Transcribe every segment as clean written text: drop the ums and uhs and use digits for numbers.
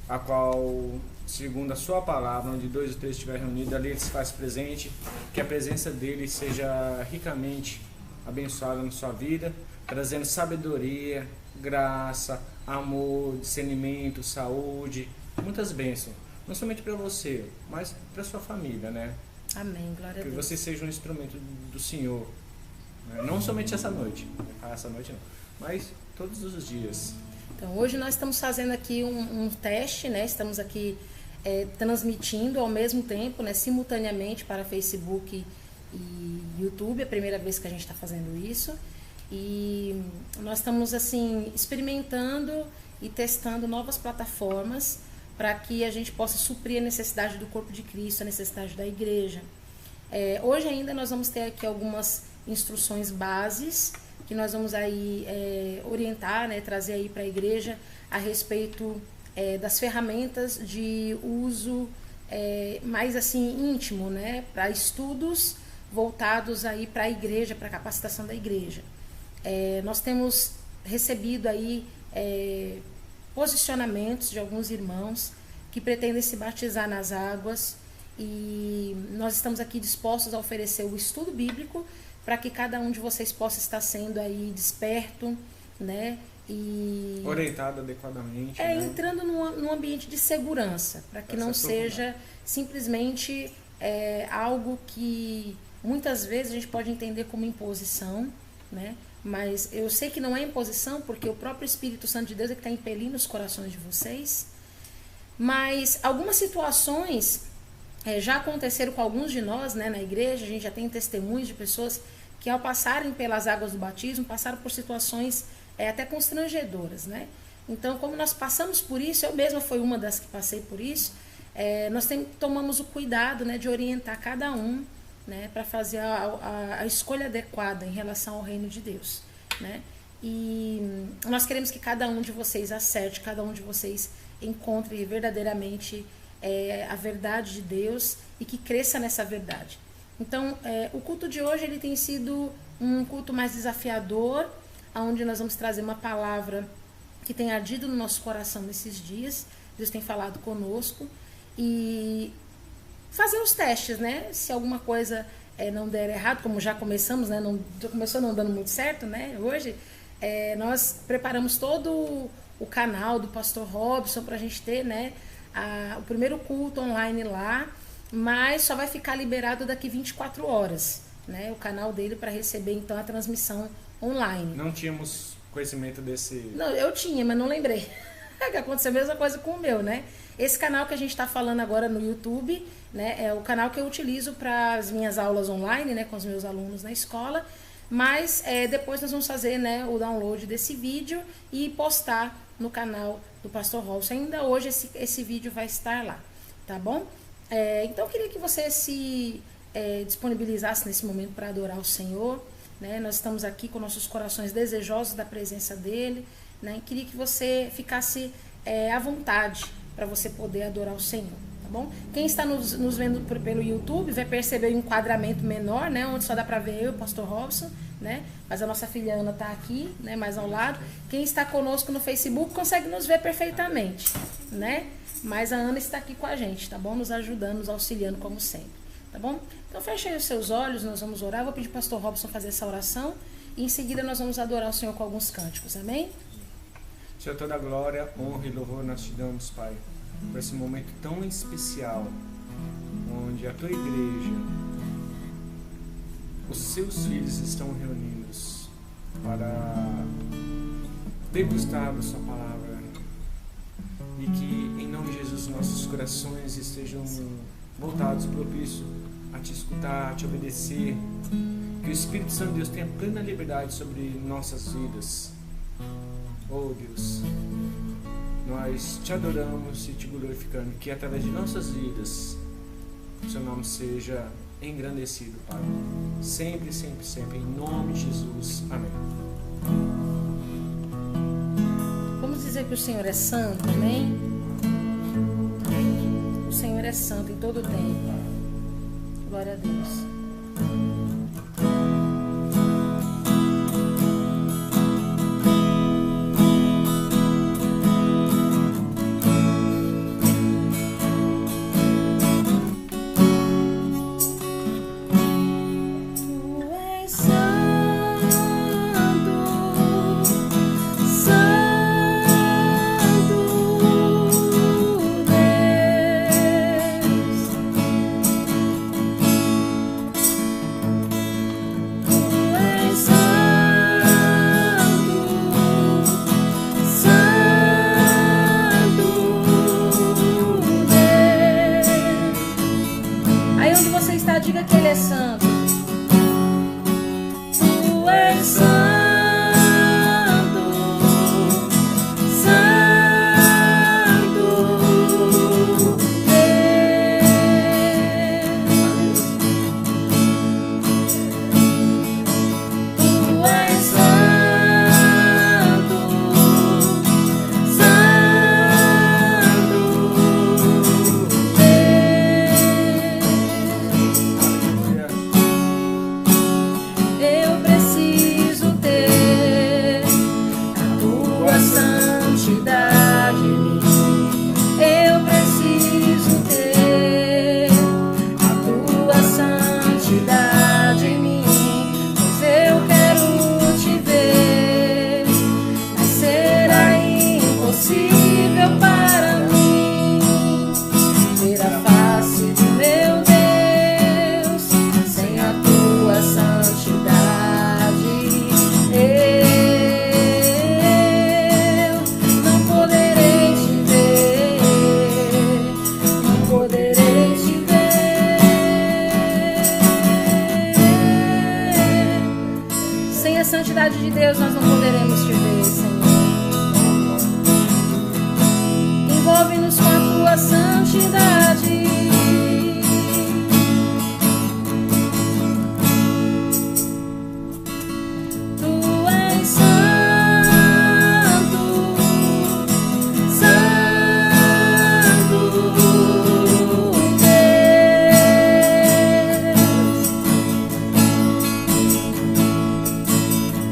a qual, segundo a sua palavra, onde 2 ou 3 estiver reunidos, ali ele se faz presente, que a presença dele seja ricamente abençoada na sua vida, trazendo sabedoria, graça, amor, discernimento, saúde, muitas bênçãos, não somente para você, mas para sua família, né? Amém, glória a Que Deus. você seja um instrumento do Senhor, né? Não somente essa noite, essa noite não, mas todos os dias. Então, hoje nós estamos fazendo aqui um teste, né? Estamos aqui transmitindo ao mesmo tempo, né? Simultaneamente para Facebook e YouTube. É a primeira vez que a gente está fazendo isso. E nós estamos, assim, experimentando e testando novas plataformas para que a gente possa suprir a necessidade do corpo de Cristo, a necessidade da igreja. Hoje ainda nós vamos ter aqui algumas instruções bases que nós vamos aí orientar, né, trazer aí para a igreja a respeito das ferramentas de uso mais assim íntimo, né, para estudos voltados aí para a igreja, para a capacitação da igreja. Nós temos recebido aí posicionamentos de alguns irmãos que pretendem se batizar nas águas e nós estamos aqui dispostos a oferecer o estudo bíblico para que cada um de vocês possa estar sendo aí desperto, né? E orientado adequadamente. Né? Entrando num ambiente de segurança, para que não seja simplesmente algo que muitas vezes a gente pode entender como imposição, né? Mas eu sei que não é imposição, porque o próprio Espírito Santo de Deus é que está impelindo os corações de vocês. Mas algumas situações já aconteceram com alguns de nós, né, na igreja. A gente já tem testemunhos de pessoas que, ao passarem pelas águas do batismo, passaram por situações até constrangedoras, né? Então, como nós passamos por isso, eu mesma fui uma das que passei por isso, nós tomamos o cuidado, né, de orientar cada um, né, para fazer a escolha adequada em relação ao reino de Deus, né? E nós queremos que cada um de vocês acerte, cada um de vocês encontre verdadeiramente a verdade de Deus e que cresça nessa verdade. Então, o culto de hoje ele tem sido um culto mais desafiador, onde nós vamos trazer uma palavra que tem ardido no nosso coração nesses dias. Deus tem falado conosco e fazer os testes, né? Se alguma coisa não der errado, como já começamos, né? Começou não dando muito certo, né? Hoje nós preparamos todo o canal do Pastor Robson para a gente ter, né, o primeiro culto online lá, mas só vai ficar liberado daqui 24 horas, né? O canal dele para receber então a transmissão online. Não tínhamos conhecimento desse... Não, eu tinha, mas não lembrei. Aconteceu a mesma coisa com o meu, né? Esse canal que a gente está falando agora no YouTube, né, é o canal que eu utilizo para as minhas aulas online, né, com os meus alunos na escola, mas depois nós vamos fazer, né, o download desse vídeo e postar no canal do Pastor Robson. Ainda hoje esse vídeo vai estar lá, tá bom? Então eu queria que você se disponibilizasse nesse momento para adorar o Senhor, né? Nós estamos aqui com nossos corações desejosos da presença dele, né? E queria que você ficasse à vontade para você poder adorar o Senhor, tá bom? Quem está nos vendo pelo YouTube vai perceber o enquadramento menor, né? Onde só dá para ver eu e o Pastor Robson, né? Mas a nossa filha Ana está aqui, né? Mais ao lado. Quem está conosco no Facebook consegue nos ver perfeitamente, né? Mas a Ana está aqui com a gente, tá bom? Nos ajudando, nos auxiliando como sempre, tá bom? Então feche aí os seus olhos, nós vamos orar. Eu vou pedir para o Pastor Robson fazer essa oração e em seguida nós vamos adorar o Senhor com alguns cânticos, amém? Senhor, toda glória, honra e louvor nós te damos, Pai, por esse momento tão especial, onde a tua igreja, os seus filhos estão reunidos para degustar da sua palavra e que, em nome de Jesus, nossos corações estejam voltados, propícios a te escutar, a te obedecer, que o Espírito Santo de Deus tenha plena liberdade sobre nossas vidas. Oh Deus, nós te adoramos e te glorificando, que através de nossas vidas o seu nome seja engrandecido, Pai. Sempre, sempre, sempre, em nome de Jesus. Amém. Vamos dizer que o Senhor é santo, amém? O Senhor é santo em todo o tempo. Glória a Deus. Sem a santidade de Deus nós não poderemos te ver, Senhor. Envolve-nos com a tua santidade. Tu és santo, santo Deus.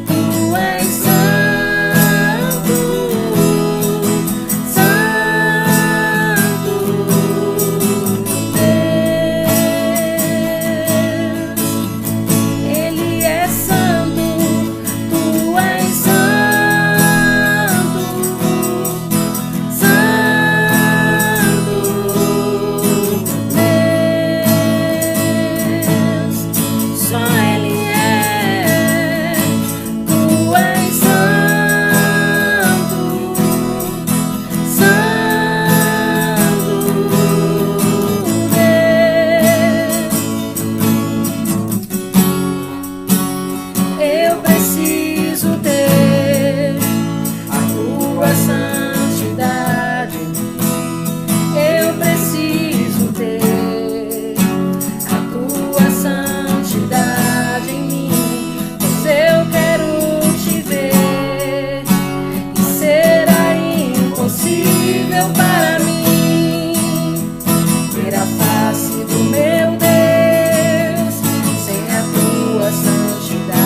Tu és santo, santo Deus. Ele é santo, tu és santo, santo Deus. Só Ele é. Tu és santo, santo Deus. Eu preciso ter a tua santidade. Eu preciso ter a tua santidade em mim, pois eu quero te ver e será impossível para mim ver a face do meu Deus sem a tua santidade.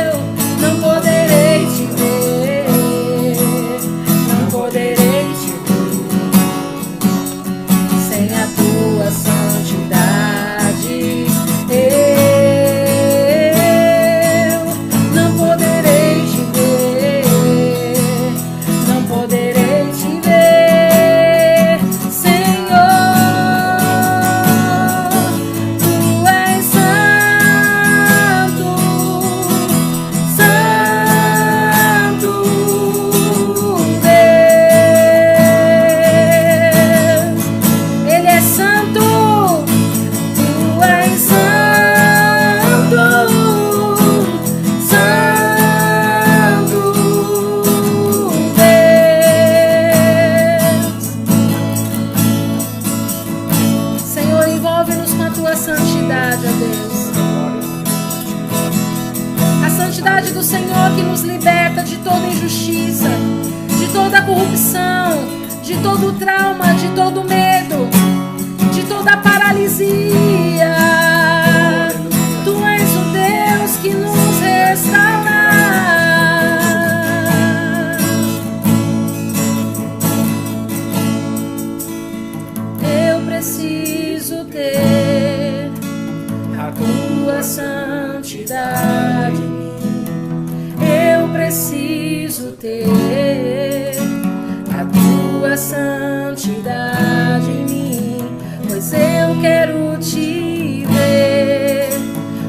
Eu não poderei te ver, não poderei te ver sem a tua santidade. Eu não poderei te ver, não poderei te ver, Senhor. Tu és santo, santo Deus. Ele é santo, tu és santo, santo Deus. Senhor, envolve-nos com a tua santidade, ó Deus. A santidade do Senhor que nos liberta de toda injustiça, de toda corrupção, de todo trauma, de todo medo, de toda paralisia. Tu és o Deus que nos restaura. Eu preciso ter a tua santidade. Eu preciso ter a tua santidade em mim, pois eu quero te ver,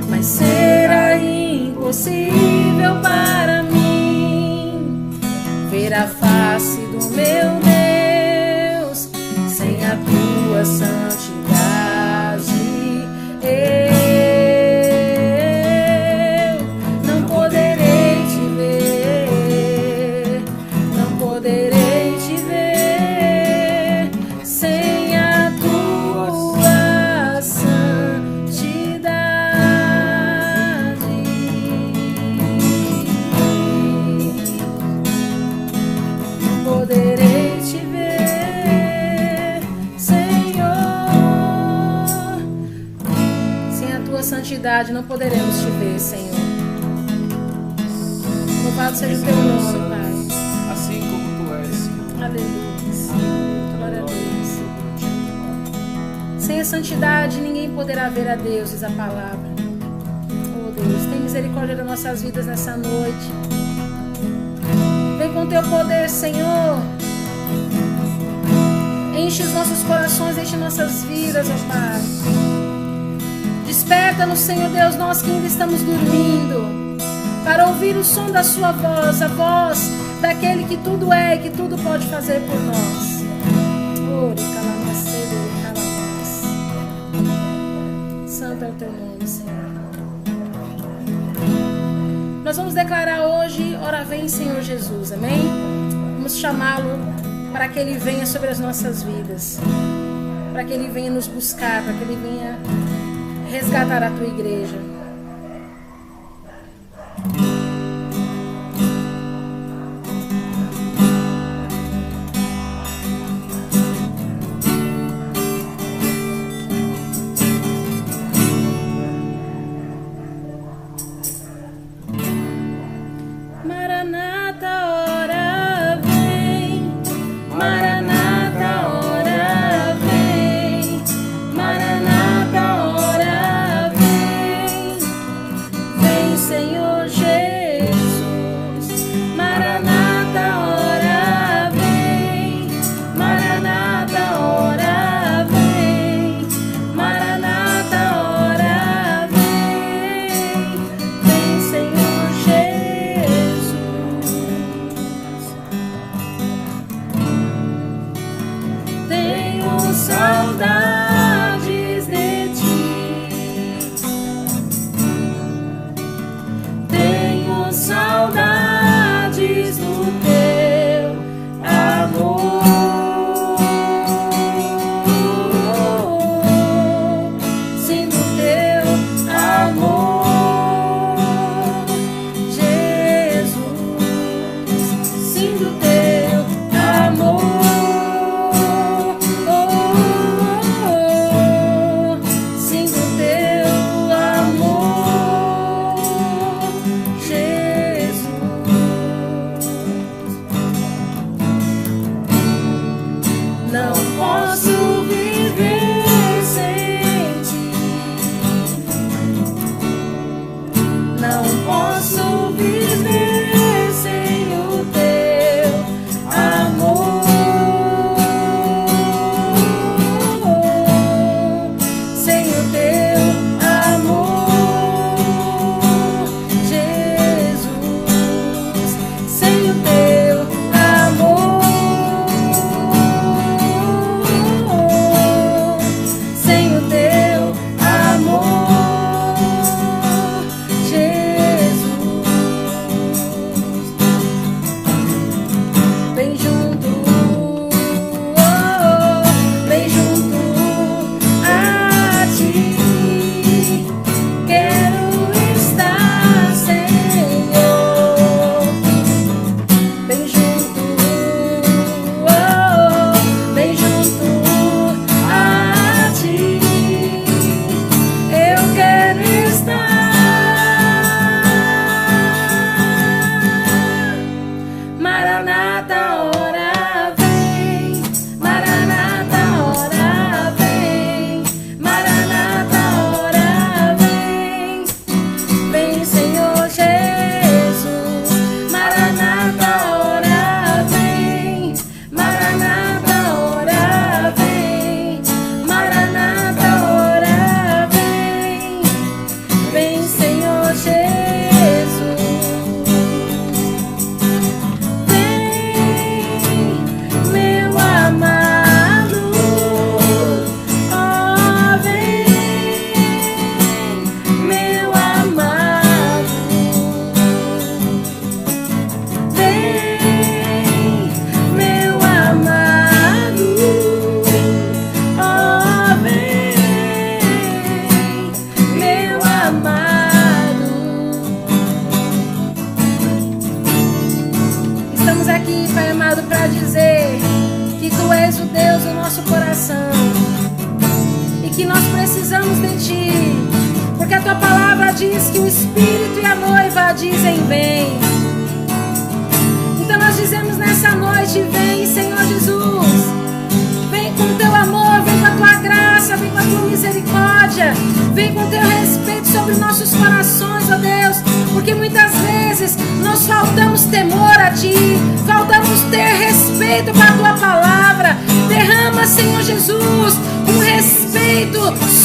mas será impossível para mim ver a face do meu Deus sem a tua santidade. Eu não poderei te ver, não poderei te ver sem a tua santidade. Não poderei te ver, Senhor. Sem a tua santidade não poderemos te ver, Senhor. Louvado seja o teu nome, Pai. Assim como tu és, Senhor. Aleluia. Glória a Deus. Sem a santidade ninguém poderá ver a Deus, diz a palavra. Oh Deus, tem misericórdia das nossas vidas nessa noite. Vem com teu poder, Senhor. Enche os nossos corações, enche nossas vidas, ó Pai. Desperta-nos, Senhor Deus, nós que ainda estamos dormindo, para ouvir o som da sua voz, a voz daquele que tudo é e que tudo pode fazer por nós. Santo é o teu nome, Senhor. Nós vamos declarar hoje, ora vem, Senhor Jesus, amém? Vamos chamá-lo para que Ele venha sobre as nossas vidas, para que Ele venha nos buscar, para que Ele venha resgatar a tua igreja.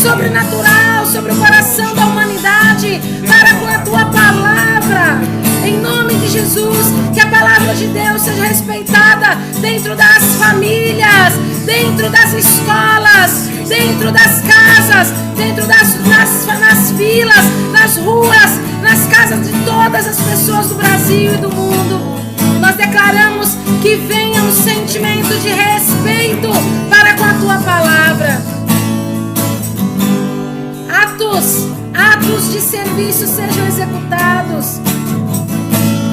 Sobrenatural sobre o coração da humanidade para com a tua palavra, em nome de Jesus, que a palavra palavra de Deus seja respeitada dentro das famílias, dentro das escolas, dentro das casas, dentro nas vilas, nas ruas, nas casas de todas as pessoas do Brasil e do mundo. Nós declaramos que venha um sentimento de respeito para com a tua palavra. Atos de serviço sejam executados.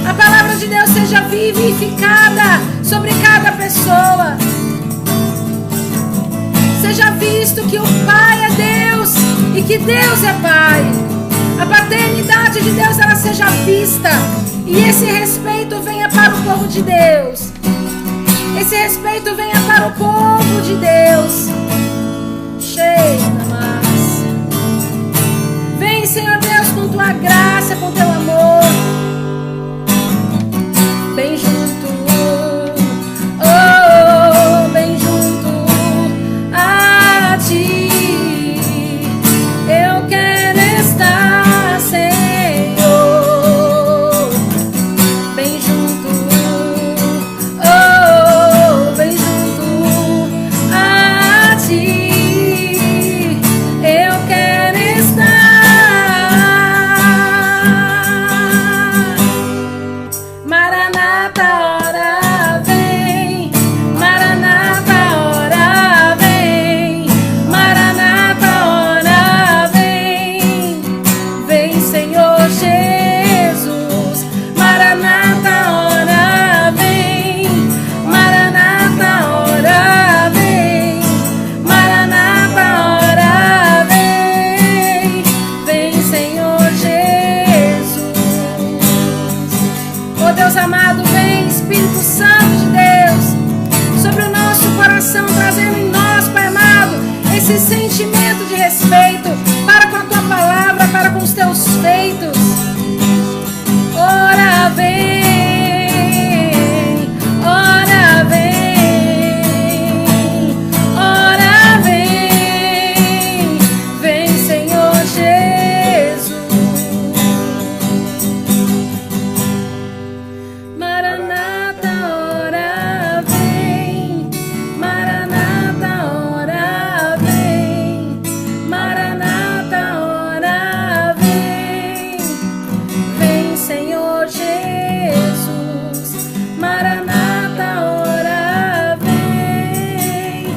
A palavra de Deus seja vivificada sobre cada pessoa. Seja visto que o Pai é Deus e que Deus é Pai. A paternidade de Deus ela seja vista. E esse respeito venha para o povo de Deus. Esse respeito venha para o povo de Deus. Vem, Senhor Deus, com tua graça, com teu amor. Bem junto, oh, bem junto a ti. Eu quero estar, Senhor. Bem junto, oh, bem junto a ti. Eu quero estar. Trazendo em nós, Pai amado, esse sentimento de respeito para com a tua palavra, para com os teus feitos. Ora vem, ora vem, ora vem, vem, Senhor Jesus. Maranata, ora vem. Maranata, ora vem. Maranata, ora vem. Vem, Senhor Jesus. Maranata, ora vem.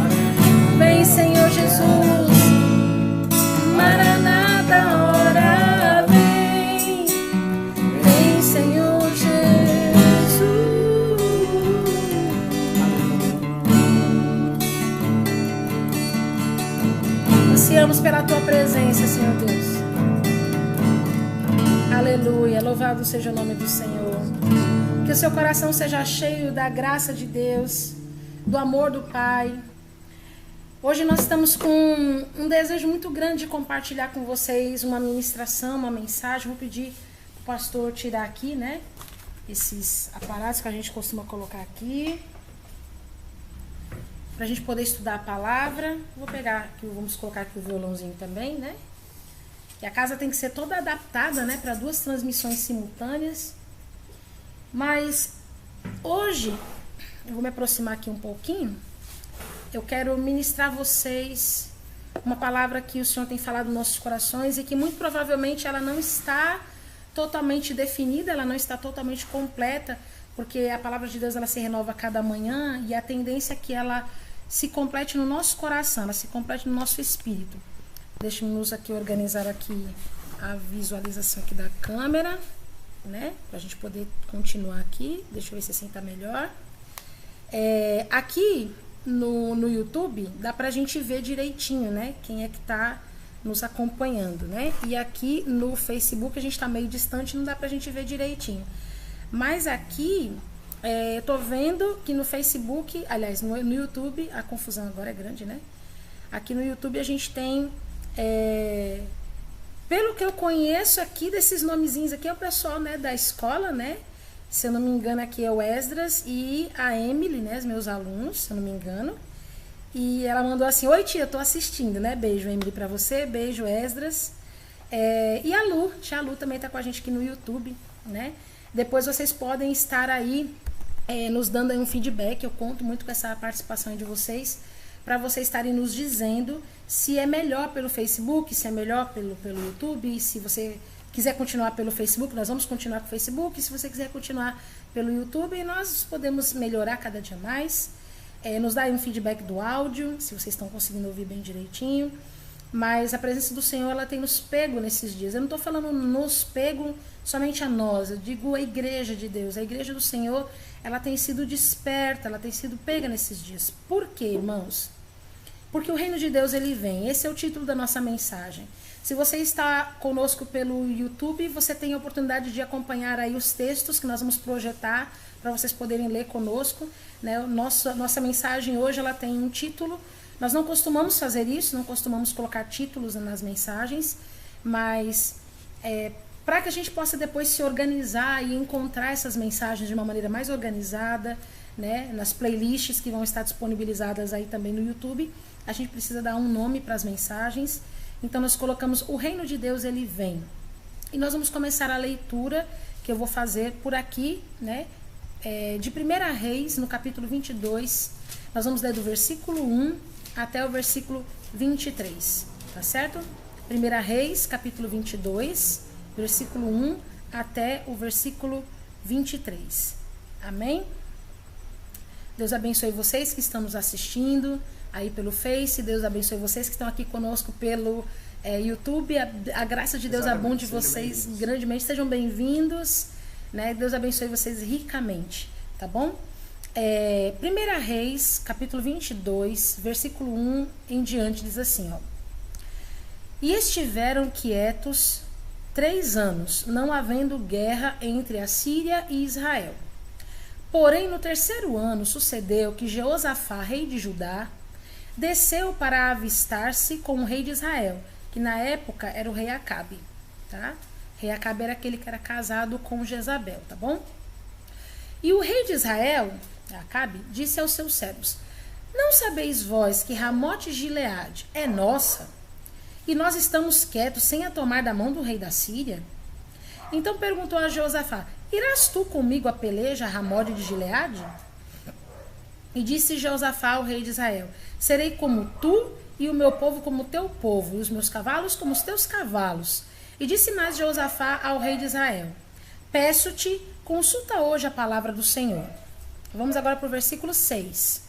Vem, Senhor Jesus. Maranata, ora vem. Vem, Senhor Jesus. Ansiamos pela tua presença, Senhor Deus. Aleluia, louvado seja o nome do Senhor. Que o seu coração seja cheio da graça de Deus, do amor do Pai. Hoje nós estamos com um desejo muito grande de compartilhar com vocês uma ministração, uma mensagem. Vou pedir para o pastor tirar aqui, né, esses aparatos que a gente costuma colocar aqui, para a gente poder estudar a palavra. Vou pegar aqui, vamos colocar aqui o violãozinho também, né? E a casa tem que ser toda adaptada, né, para 2 transmissões simultâneas. Mas hoje, eu vou me aproximar aqui um pouquinho. Eu quero ministrar a vocês uma palavra que o Senhor tem falado nos nossos corações e que muito provavelmente ela não está totalmente definida, ela não está totalmente completa, porque a palavra de Deus ela se renova a cada manhã e a tendência é que ela se complete no nosso coração, ela se complete no nosso espírito. Deixa-nos aqui organizar aqui a visualização aqui da câmera, né? Pra gente poder continuar aqui. Deixa eu ver se assim tá melhor. Aqui no YouTube dá pra gente ver direitinho, né? Quem é que tá nos acompanhando, né? E aqui no Facebook a gente tá meio distante, não dá pra gente ver direitinho. Mas aqui, eu tô vendo que no Facebook, aliás, no YouTube, a confusão agora é grande, né? Aqui no YouTube a gente tem, pelo que eu conheço aqui, desses nomezinhos aqui, é o pessoal, né, da escola, né? Se eu não me engano, aqui é o Esdras e a Emily, né, os meus alunos, se eu não me engano. E ela mandou assim: oi tia, tô assistindo, né? Beijo, Emily, pra você, beijo, Esdras. E a Lu, tia Lu também tá com a gente aqui no YouTube, né? Depois vocês podem estar aí nos dando aí um feedback. Eu conto muito com essa participação de vocês, para vocês estarem nos dizendo se é melhor pelo Facebook, se é melhor pelo YouTube. Se você quiser continuar pelo Facebook, nós vamos continuar com o Facebook. Se você quiser continuar pelo YouTube, nós podemos melhorar cada dia mais. Nos dá aí um feedback do áudio, se vocês estão conseguindo ouvir bem direitinho. Mas a presença do Senhor, ela tem nos pego nesses dias. Eu não estou falando nos pego somente a nós, eu digo a igreja de Deus. A igreja do Senhor, ela tem sido desperta, ela tem sido pega nesses dias. Por quê, irmãos? Porque o reino de Deus, ele vem. Esse é o título da nossa mensagem. Se você está conosco pelo YouTube, você tem a oportunidade de acompanhar aí os textos que nós vamos projetar para vocês poderem ler conosco, né? Nossa mensagem hoje, ela tem um título. Nós não costumamos fazer isso, não costumamos colocar títulos nas mensagens, mas para que a gente possa depois se organizar e encontrar essas mensagens de uma maneira mais organizada, né, nas playlists que vão estar disponibilizadas aí também no YouTube, a gente precisa dar um nome para as mensagens. Então nós colocamos o reino de Deus, ele vem. E nós vamos começar a leitura que eu vou fazer por aqui, né, de 1 Reis, no capítulo 22. Nós vamos ler do versículo 1 até o versículo 23, tá certo? 1 Reis, capítulo 22, versículo 1 até o versículo 23. Amém? Deus abençoe vocês que estão nos assistindo aí pelo Face. Deus abençoe vocês que estão aqui conosco pelo YouTube. A graça de Deus abunde vocês grandemente. Sejam bem-vindos, né? Deus abençoe vocês ricamente, tá bom? 1 Reis, capítulo 22, versículo 1 em diante, diz assim, ó. E estiveram quietos 3 anos, não havendo guerra entre a Síria e Israel. Porém, no 3º ano, sucedeu que Jeosafá, rei de Judá, desceu para avistar-se com o rei de Israel, que na época era o rei Acabe, tá? Rei Acabe era aquele que era casado com Jezabel, tá bom? E o rei de Israel, Acabe, disse aos seus servos: não sabeis vós que Ramote Gileade é nossa, e nós estamos quietos sem a tomar da mão do rei da Síria? Então perguntou a Jeosafá: irás tu comigo a peleja a Ramote de Gileade? E disse Jeosafá ao rei de Israel: serei como tu, e o meu povo como o teu povo, e os meus cavalos como os teus cavalos. E disse mais Jeosafá ao rei de Israel: peço-te, consulta hoje a palavra do Senhor. Vamos agora para o versículo 6.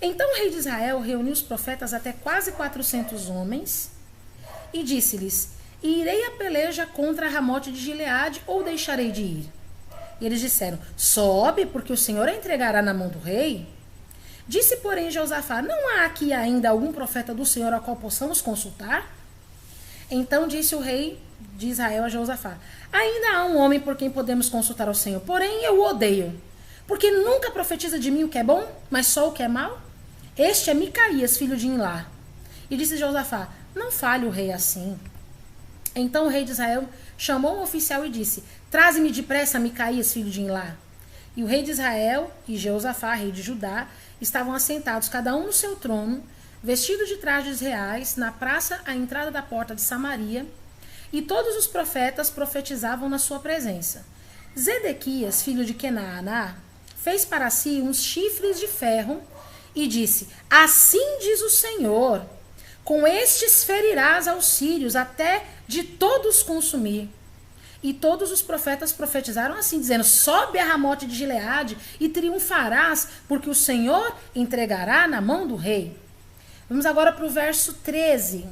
Então o rei de Israel reuniu os profetas até quase 400 homens e disse-lhes: irei a peleja contra Ramote de Gileade ou deixarei de ir? E eles disseram: sobe, porque o Senhor a entregará na mão do rei. Disse, porém, Jeosafá: não há aqui ainda algum profeta do Senhor a qual possamos consultar? Então disse o rei de Israel a Jeosafá: ainda há um homem por quem podemos consultar ao Senhor, porém eu o odeio, porque nunca profetiza de mim o que é bom, mas só o que é mal. Este é Micaías, filho de Imlá. E disse Jeosafá: não fale o rei assim. Então o rei de Israel chamou um oficial e disse: traze-me depressa Micaías, filho de Imlá. E o rei de Israel e Jeosafá, rei de Judá, estavam assentados, cada um no seu trono, vestidos de trajes reais, na praça à entrada da porta de Samaria, e todos os profetas profetizavam na sua presença. Zedequias, filho de Kenaaná, fez para si uns chifres de ferro e disse: assim diz o Senhor, com estes ferirás aos sírios até de todos consumir. E todos os profetas profetizaram assim, dizendo: sobe a Ramote de Gileade e triunfarás, porque o Senhor entregará na mão do rei. Vamos agora para o verso 13.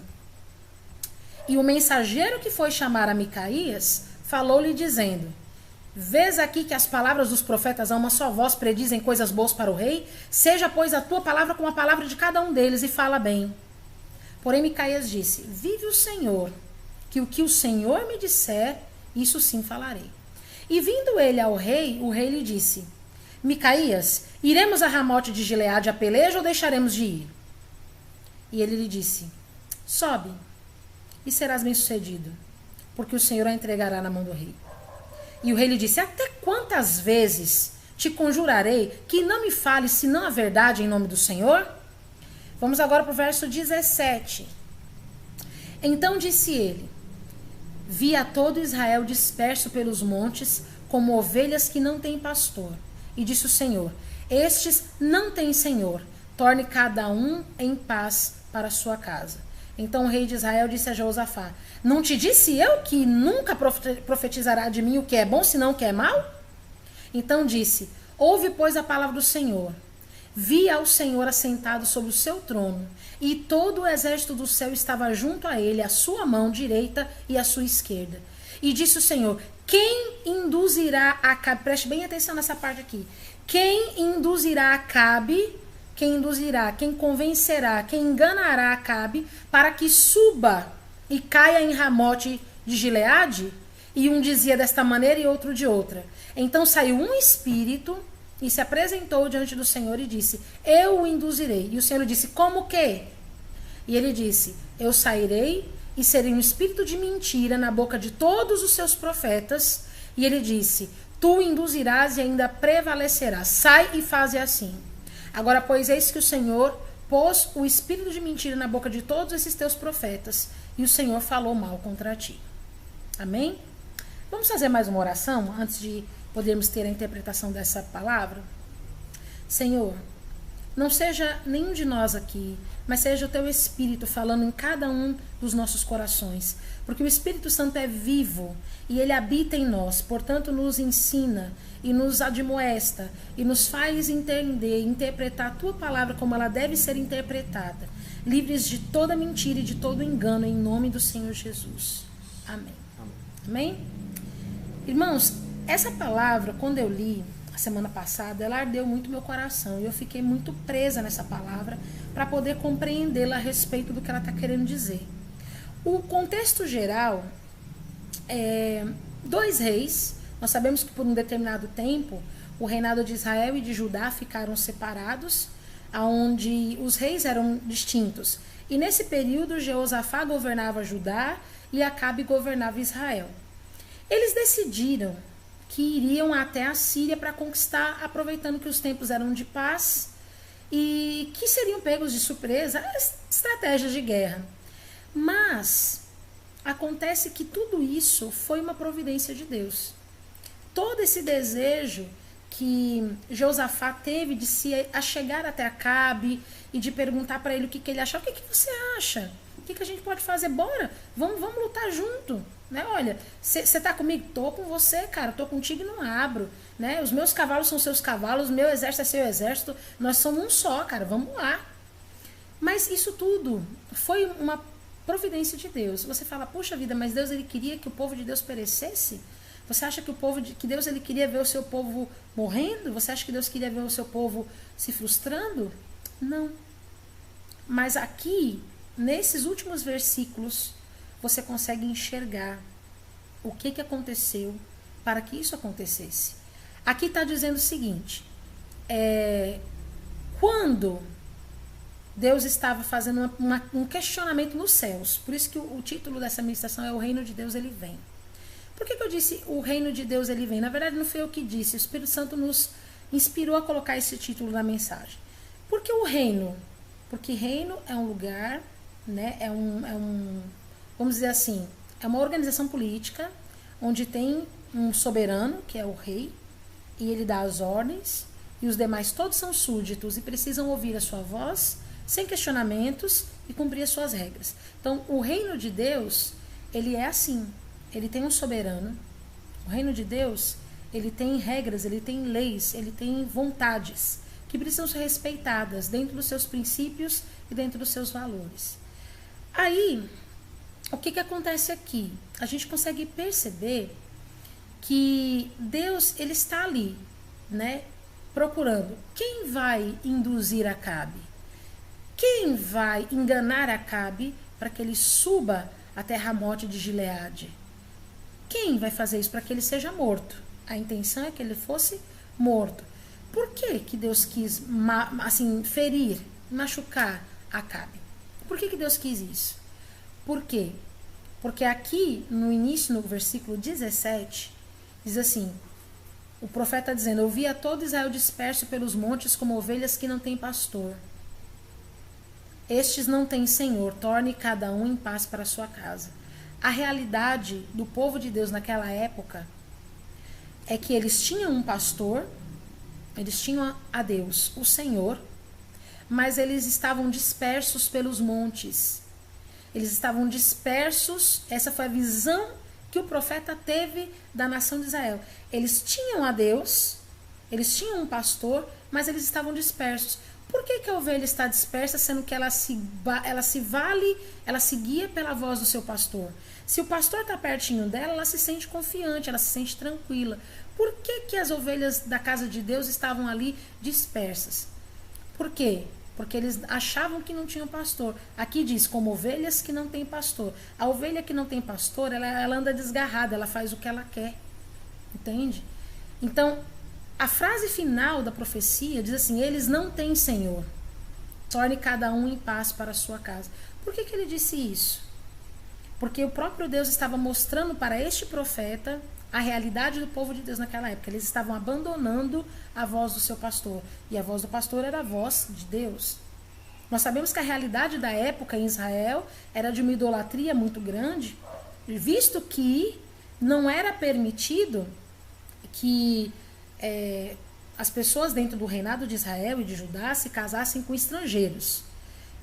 E o mensageiro que foi chamar a Micaías falou-lhe dizendo: vês aqui que as palavras dos profetas a uma só voz predizem coisas boas para o rei? Seja, pois, a tua palavra como a palavra de cada um deles, e fala bem. Porém Micaías disse: vive o Senhor, que o Senhor me disser, isso sim falarei. E vindo ele ao rei, o rei lhe disse: Micaías, iremos a Ramote de Gileade a peleja ou deixaremos de ir? E ele lhe disse: sobe, e serás bem-sucedido, porque o Senhor a entregará na mão do rei. E o rei lhe disse: até quantas vezes te conjurarei que não me fales senão a verdade em nome do Senhor? Vamos agora para o verso 17. Então disse ele: vi a todo Israel disperso pelos montes, como ovelhas que não têm pastor. E disse o Senhor: estes não têm senhor, torne cada um em paz para a sua casa. Então o rei de Israel disse a Jeosafá: não te disse eu que nunca profetizará de mim o que é bom, senão o que é mal? Então disse: ouve, pois, a palavra do Senhor. Vi ao Senhor assentado sobre o seu trono, e todo o exército do céu estava junto a ele, a sua mão direita e a sua esquerda. E disse o Senhor: quem induzirá Acabe? Preste bem atenção nessa parte aqui. Quem induzirá Acabe? Quem induzirá, quem convencerá, quem enganará Acabe para que suba e caia em Ramote de Gileade? E um dizia desta maneira e outro de outra. Então saiu um espírito e se apresentou diante do Senhor e disse: eu o induzirei. E o Senhor disse: como que? E ele disse: eu sairei e serei um espírito de mentira na boca de todos os seus profetas. E ele disse: tu o induzirás e ainda prevalecerás. Sai e faze assim. Agora, pois, eis que o Senhor pôs o espírito de mentira na boca de todos esses teus profetas, e o Senhor falou mal contra ti. Amém? Vamos fazer mais uma oração antes de podermos ter a interpretação dessa palavra? Senhor, não seja nenhum de nós aqui, mas seja o teu Espírito falando em cada um dos nossos corações, porque o Espírito Santo é vivo e ele habita em nós, portanto nos ensina e nos admoesta e nos faz entender, interpretar a tua palavra como ela deve ser interpretada, livres de toda mentira e de todo engano, em nome do Senhor Jesus. Amém. Amém? Irmãos, essa palavra, quando eu li a semana passada, ela ardeu muito meu coração e eu fiquei muito presa nessa palavra para poder compreendê-la a respeito do que ela está querendo dizer. O contexto geral é 2 reis. Nós sabemos que por um determinado tempo o reinado de Israel e de Judá ficaram separados, onde os reis eram distintos. E nesse período Jeosafá governava Judá e Acabe governava Israel. Eles decidiram que iriam até a Síria para conquistar, aproveitando que os tempos eram de paz e que seriam pegos de surpresa, estratégias de guerra. Mas acontece que tudo isso foi uma providência de Deus. Todo esse desejo que Jeosafá teve de se achegar até Acabe e de perguntar para ele o que ele achava. O que você acha? O que a gente pode fazer? Bora, vamos lutar junto. Né? Olha, você tá comigo? Tô com você, cara. Tô contigo e não abro. Né? Os meus cavalos são seus cavalos, o meu exército é seu exército. Nós somos um só, cara. Vamos lá. Mas isso tudo foi uma providência de Deus. Você fala, puxa vida, mas Deus ele queria que o povo de Deus perecesse? Você acha que Deus ele queria ver o seu povo morrendo? Você acha que Deus queria ver o seu povo se frustrando? Não. Mas aqui, nesses últimos versículos, você consegue enxergar o que aconteceu para que isso acontecesse. Aqui está dizendo o seguinte, quando Deus estava fazendo um questionamento nos céus, por isso que o título dessa ministração é O Reino de Deus, Ele Vem. Por que eu disse o Reino de Deus, Ele Vem? Na verdade, não foi eu que disse, o Espírito Santo nos inspirou a colocar esse título na mensagem. Por que o reino? Porque reino é um lugar, né, vamos dizer assim, é uma organização política onde tem um soberano, que é o rei, e ele dá as ordens, e os demais todos são súditos e precisam ouvir a sua voz, sem questionamentos, e cumprir as suas regras. Então, o reino de Deus, ele é assim, ele tem um soberano. O reino de Deus, ele tem regras, ele tem leis, ele tem vontades, que precisam ser respeitadas dentro dos seus princípios e dentro dos seus valores. Aí, o que acontece aqui? A gente consegue perceber que Deus, ele está ali, né, procurando quem vai induzir Acabe, quem vai enganar Acabe para que ele suba até Ramote de Gileade. Quem vai fazer isso para que ele seja morto? A intenção é que ele fosse morto. Por que Deus quis ferir, machucar Acabe? Por que Deus quis isso? Por quê? Porque aqui, no início, no versículo 17, diz assim, o profeta dizendo, eu vi a todo Israel disperso pelos montes como ovelhas que não têm pastor. Estes não têm senhor, torne cada um em paz para a sua casa. A realidade do povo de Deus naquela época é que eles tinham um pastor, Eles tinham a Deus, o Senhor, mas eles estavam dispersos pelos montes. Eles estavam dispersos, essa foi a visão que o profeta teve da nação de Israel. Eles tinham a Deus, eles tinham um pastor, mas eles estavam dispersos. Por que a ovelha está dispersa, sendo que ela se guia pela voz do seu pastor? Se o pastor está pertinho dela, ela se sente confiante, ela se sente tranquila. Por que as ovelhas da casa de Deus estavam ali dispersas? Por quê? Porque eles achavam que não tinham pastor. Aqui diz, como ovelhas que não têm pastor. A ovelha que não tem pastor, ela anda desgarrada, ela faz o que ela quer. Entende? Então, a frase final da profecia diz assim, eles não têm Senhor. Torne cada um em paz para a sua casa. Por que ele disse isso? Porque o próprio Deus estava mostrando para este profeta a realidade do povo de Deus naquela época. Eles estavam abandonando a voz do seu pastor. E a voz do pastor era a voz de Deus. Nós sabemos que a realidade da época em Israel era de uma idolatria muito grande, visto que não era permitido que as pessoas dentro do reinado de Israel e de Judá se casassem com estrangeiros.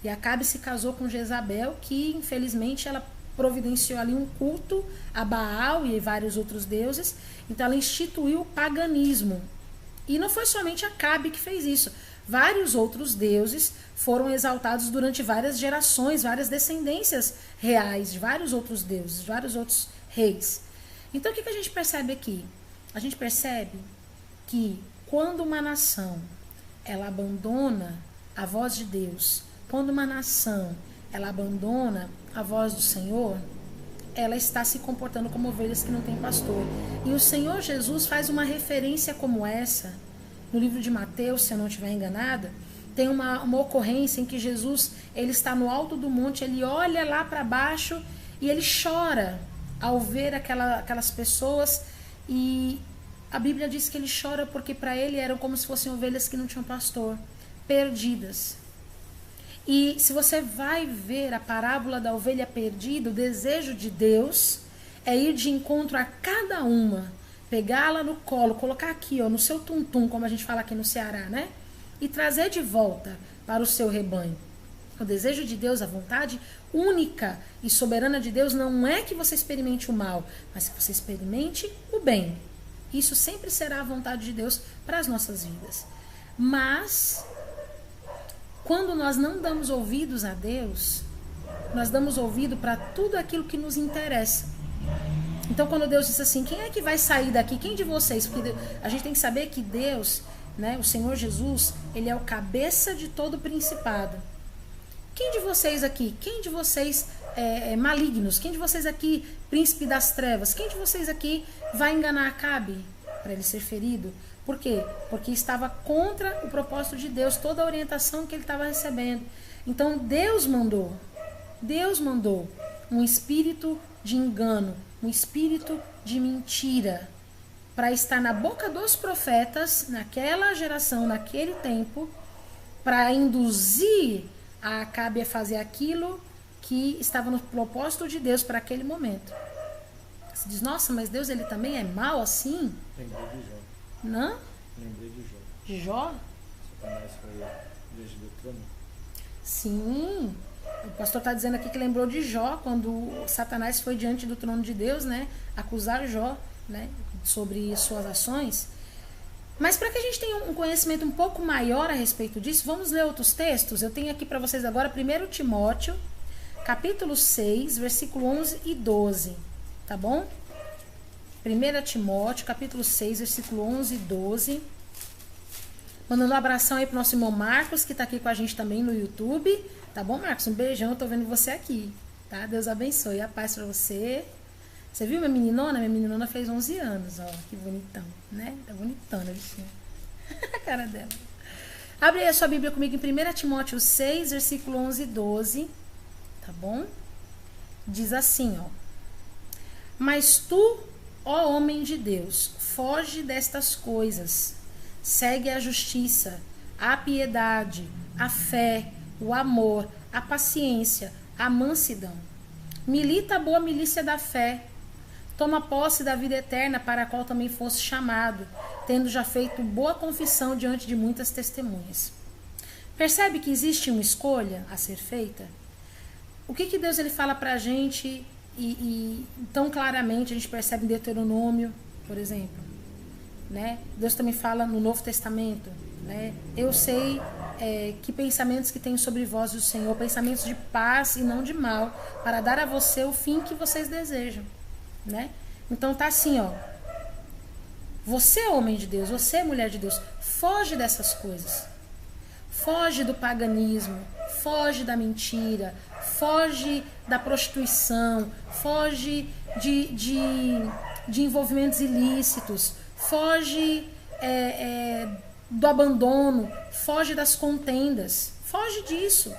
E Acabe se casou com Jezabel, que infelizmente ela providenciou ali um culto a Baal e vários outros deuses. Então ela instituiu o paganismo. E não foi somente Acabe que fez isso. Vários outros deuses foram exaltados durante várias gerações, várias descendências reais de vários outros deuses, vários outros reis. Então o que a gente percebe aqui? A gente percebe que quando uma nação ela abandona a voz de Deus, quando uma nação ela abandona a voz do Senhor, ela está se comportando como ovelhas que não têm pastor. E o Senhor Jesus faz uma referência como essa, no livro de Mateus, se eu não estiver enganada, tem uma ocorrência em que Jesus ele está no alto do monte, ele olha lá para baixo e ele chora ao ver aquelas pessoas, e a Bíblia diz que ele chora porque para ele eram como se fossem ovelhas que não tinham pastor, perdidas. E se você vai ver a parábola da ovelha perdida, o desejo de Deus é ir de encontro a cada uma, pegá-la no colo, colocar aqui, ó, no seu tum-tum, como a gente fala aqui no Ceará, né? E trazer de volta para o seu rebanho. O desejo de Deus, a vontade única e soberana de Deus não é que você experimente o mal, mas que você experimente o bem. Isso sempre será a vontade de Deus para as nossas vidas. Mas quando nós não damos ouvidos a Deus, nós damos ouvido para tudo aquilo que nos interessa. Então, quando Deus diz assim, quem é que vai sair daqui? Quem de vocês? Porque a gente tem que saber que Deus, né, o Senhor Jesus, ele é o cabeça de todo principado. Quem de vocês aqui? Quem de vocês malignos? Quem de vocês aqui, príncipe das trevas? Quem de vocês aqui vai enganar Acabe para ele ser ferido? Por quê? Porque estava contra o propósito de Deus, toda a orientação que ele estava recebendo. Então Deus mandou um espírito de engano, um espírito de mentira, para estar na boca dos profetas, naquela geração, naquele tempo, para induzir a Acabe a fazer aquilo que estava no propósito de Deus para aquele momento. Você diz, nossa, mas Deus ele também é mau assim? Lembrei de Jó. Não? Lembrei de Jó. De Jó? Satanás foi desde o trono. Sim. O pastor está dizendo aqui que lembrou de Jó, quando Satanás foi diante do trono de Deus, né? Acusar Jó, né? Sobre suas ações. Mas para que a gente tenha um conhecimento um pouco maior a respeito disso, vamos ler outros textos. Eu tenho aqui para vocês agora 1 Timóteo, capítulo 6, versículo 11 e 12. Tá bom? 1 Timóteo, capítulo 6, versículo 11 e 12. Mandando um abração aí pro nosso irmão Marcos, que tá aqui com a gente também no YouTube. Tá bom, Marcos? Um beijão, eu tô vendo você aqui. Tá? Deus abençoe. A paz pra você. Você viu minha meninona? Minha meninona fez 11 anos, ó. Que bonitão, né? Tá bonitona, bichinha. A cara dela. Abre aí a sua Bíblia comigo em 1 Timóteo 6, versículo 11 e 12. Tá bom? Diz assim, ó. Mas tu, ó homem de Deus, foge destas coisas. Segue a justiça, a piedade, a fé, o amor, a paciência, a mansidão. Milita a boa milícia da fé. Toma posse da vida eterna para a qual também fosse chamado, tendo já feito boa confissão diante de muitas testemunhas. Percebe que existe uma escolha a ser feita? O que Deus ele fala para a gente e tão claramente a gente percebe em Deuteronômio, por exemplo, né? Deus também fala no Novo Testamento, né? Eu sei que pensamentos que tenho sobre vós o Senhor, pensamentos de paz e não de mal, para dar a você o fim que vocês desejam, né? Então tá assim, ó. Você é homem de Deus, você é mulher de Deus, foge dessas coisas. Foge do paganismo, foge da mentira, foge da prostituição, foge de envolvimentos ilícitos, foge do abandono, foge das contendas, foge disso.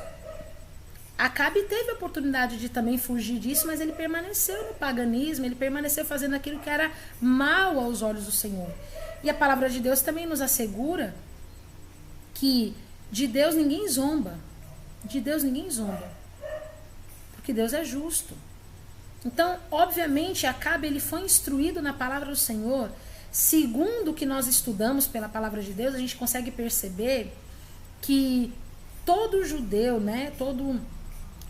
Acabe teve a oportunidade de também fugir disso, mas ele permaneceu no paganismo, ele permaneceu fazendo aquilo que era mal aos olhos do Senhor. E a palavra de Deus também nos assegura que de Deus ninguém zomba. De Deus ninguém zomba. Porque Deus é justo. Então, obviamente, Acabe ele foi instruído na palavra do Senhor. Segundo o que nós estudamos pela palavra de Deus, a gente consegue perceber que todo judeu, né, todo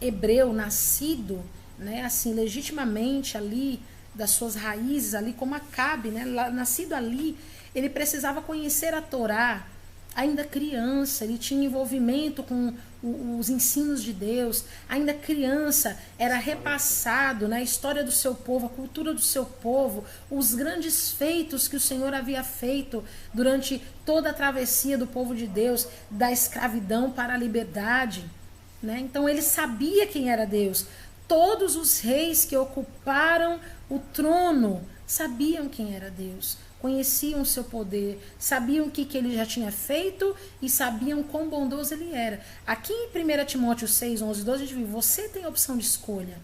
hebreu nascido, né, assim, legitimamente ali, das suas raízes ali, como Acabe, né, nascido ali, ele precisava conhecer a Torá. Ainda criança, ele tinha envolvimento com os ensinos de Deus. Ainda criança, era repassado, né, a história do seu povo, a cultura do seu povo, os grandes feitos que o Senhor havia feito durante toda a travessia do povo de Deus, da escravidão para a liberdade, né? Então ele sabia quem era Deus. Todos os reis que ocuparam o trono sabiam quem era Deus. Conheciam o seu poder, sabiam o que ele já tinha feito e sabiam quão bondoso ele era. Aqui em 1 Timóteo 6, 11, 12, a gente viu, você tem a opção de escolha.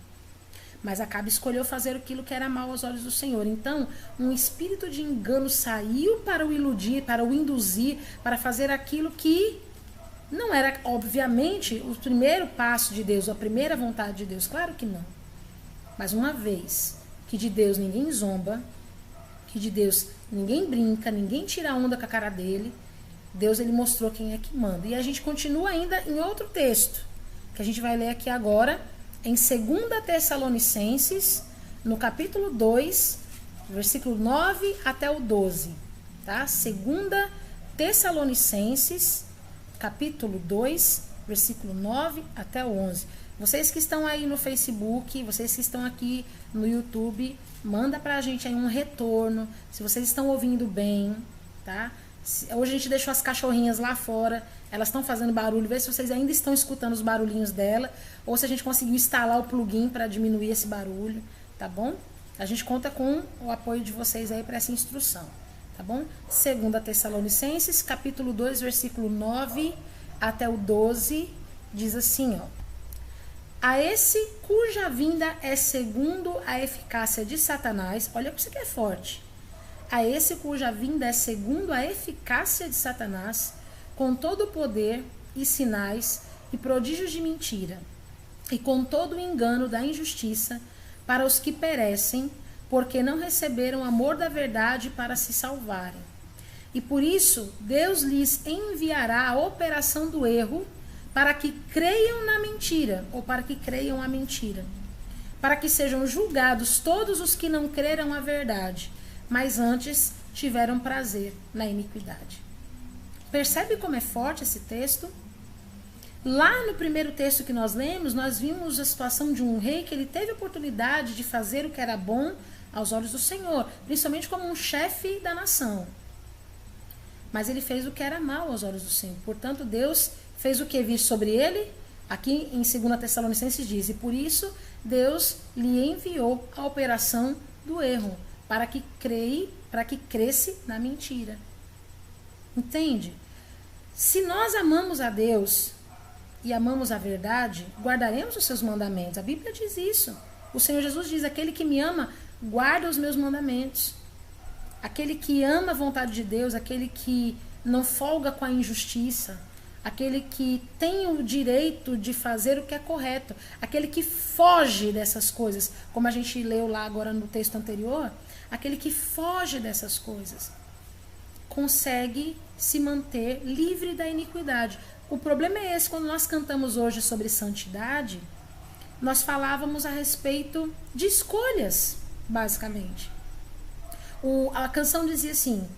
Mas Acabe escolheu fazer aquilo que era mal aos olhos do Senhor. Então, um espírito de engano saiu para o iludir, para o induzir, para fazer aquilo que não era, obviamente, o primeiro passo de Deus, a primeira vontade de Deus. Claro que não. Mas uma vez que de Deus ninguém zomba, que de Deus ninguém brinca, ninguém tira onda com a cara dele, Deus ele mostrou quem é que manda. E a gente continua ainda em outro texto, que a gente vai ler aqui agora, em 2 Tessalonicenses, no capítulo 2, versículo 9 até o 12. Tá? 2 Tessalonicenses, capítulo 2, versículo 9 até o 11. Vocês que estão aí no Facebook, vocês que estão aqui no YouTube, manda pra gente aí um retorno, se vocês estão ouvindo bem, tá? Hoje a gente deixou as cachorrinhas lá fora, elas estão fazendo barulho, vê se vocês ainda estão escutando os barulhinhos dela, ou se a gente conseguiu instalar o plugin para diminuir esse barulho, tá bom? A gente conta com o apoio de vocês aí para essa instrução, tá bom? 2 Tessalonicenses, capítulo 2, versículo 9 até o 12, diz assim, ó. A esse cuja vinda é segundo a eficácia de Satanás, olha que isso aqui é forte. A esse cuja vinda é segundo a eficácia de Satanás, com todo o poder e sinais e prodígios de mentira, e com todo o engano da injustiça, para os que perecem, porque não receberam o amor da verdade para se salvarem. E por isso, Deus lhes enviará a operação do erro, para que creiam na mentira, ou para que creiam a mentira, para que sejam julgados todos os que não creram a verdade, mas antes tiveram prazer na iniquidade. Percebe como é forte esse texto? Lá no primeiro texto que nós lemos, nós vimos a situação de um rei que ele teve a oportunidade de fazer o que era bom aos olhos do Senhor, principalmente como um chefe da nação. Mas ele fez o que era mal aos olhos do Senhor. Portanto, Deus fez o que vir sobre ele? Aqui em 2 Tessalonicenses diz, e por isso Deus lhe enviou a operação do erro, para que cresce na mentira. Entende? Se nós amamos a Deus e amamos a verdade, guardaremos os seus mandamentos. A Bíblia diz isso. O Senhor Jesus diz, aquele que me ama, guarda os meus mandamentos. Aquele que ama a vontade de Deus, aquele que não folga com a injustiça, aquele que tem o direito de fazer o que é correto, aquele que foge dessas coisas, como a gente leu lá agora no texto anterior, aquele que foge dessas coisas. consegue se manter livre da iniquidade. O problema é esse, quando nós cantamos hoje sobre santidade, nós falávamos a respeito de escolhas, basicamente. A canção dizia assim: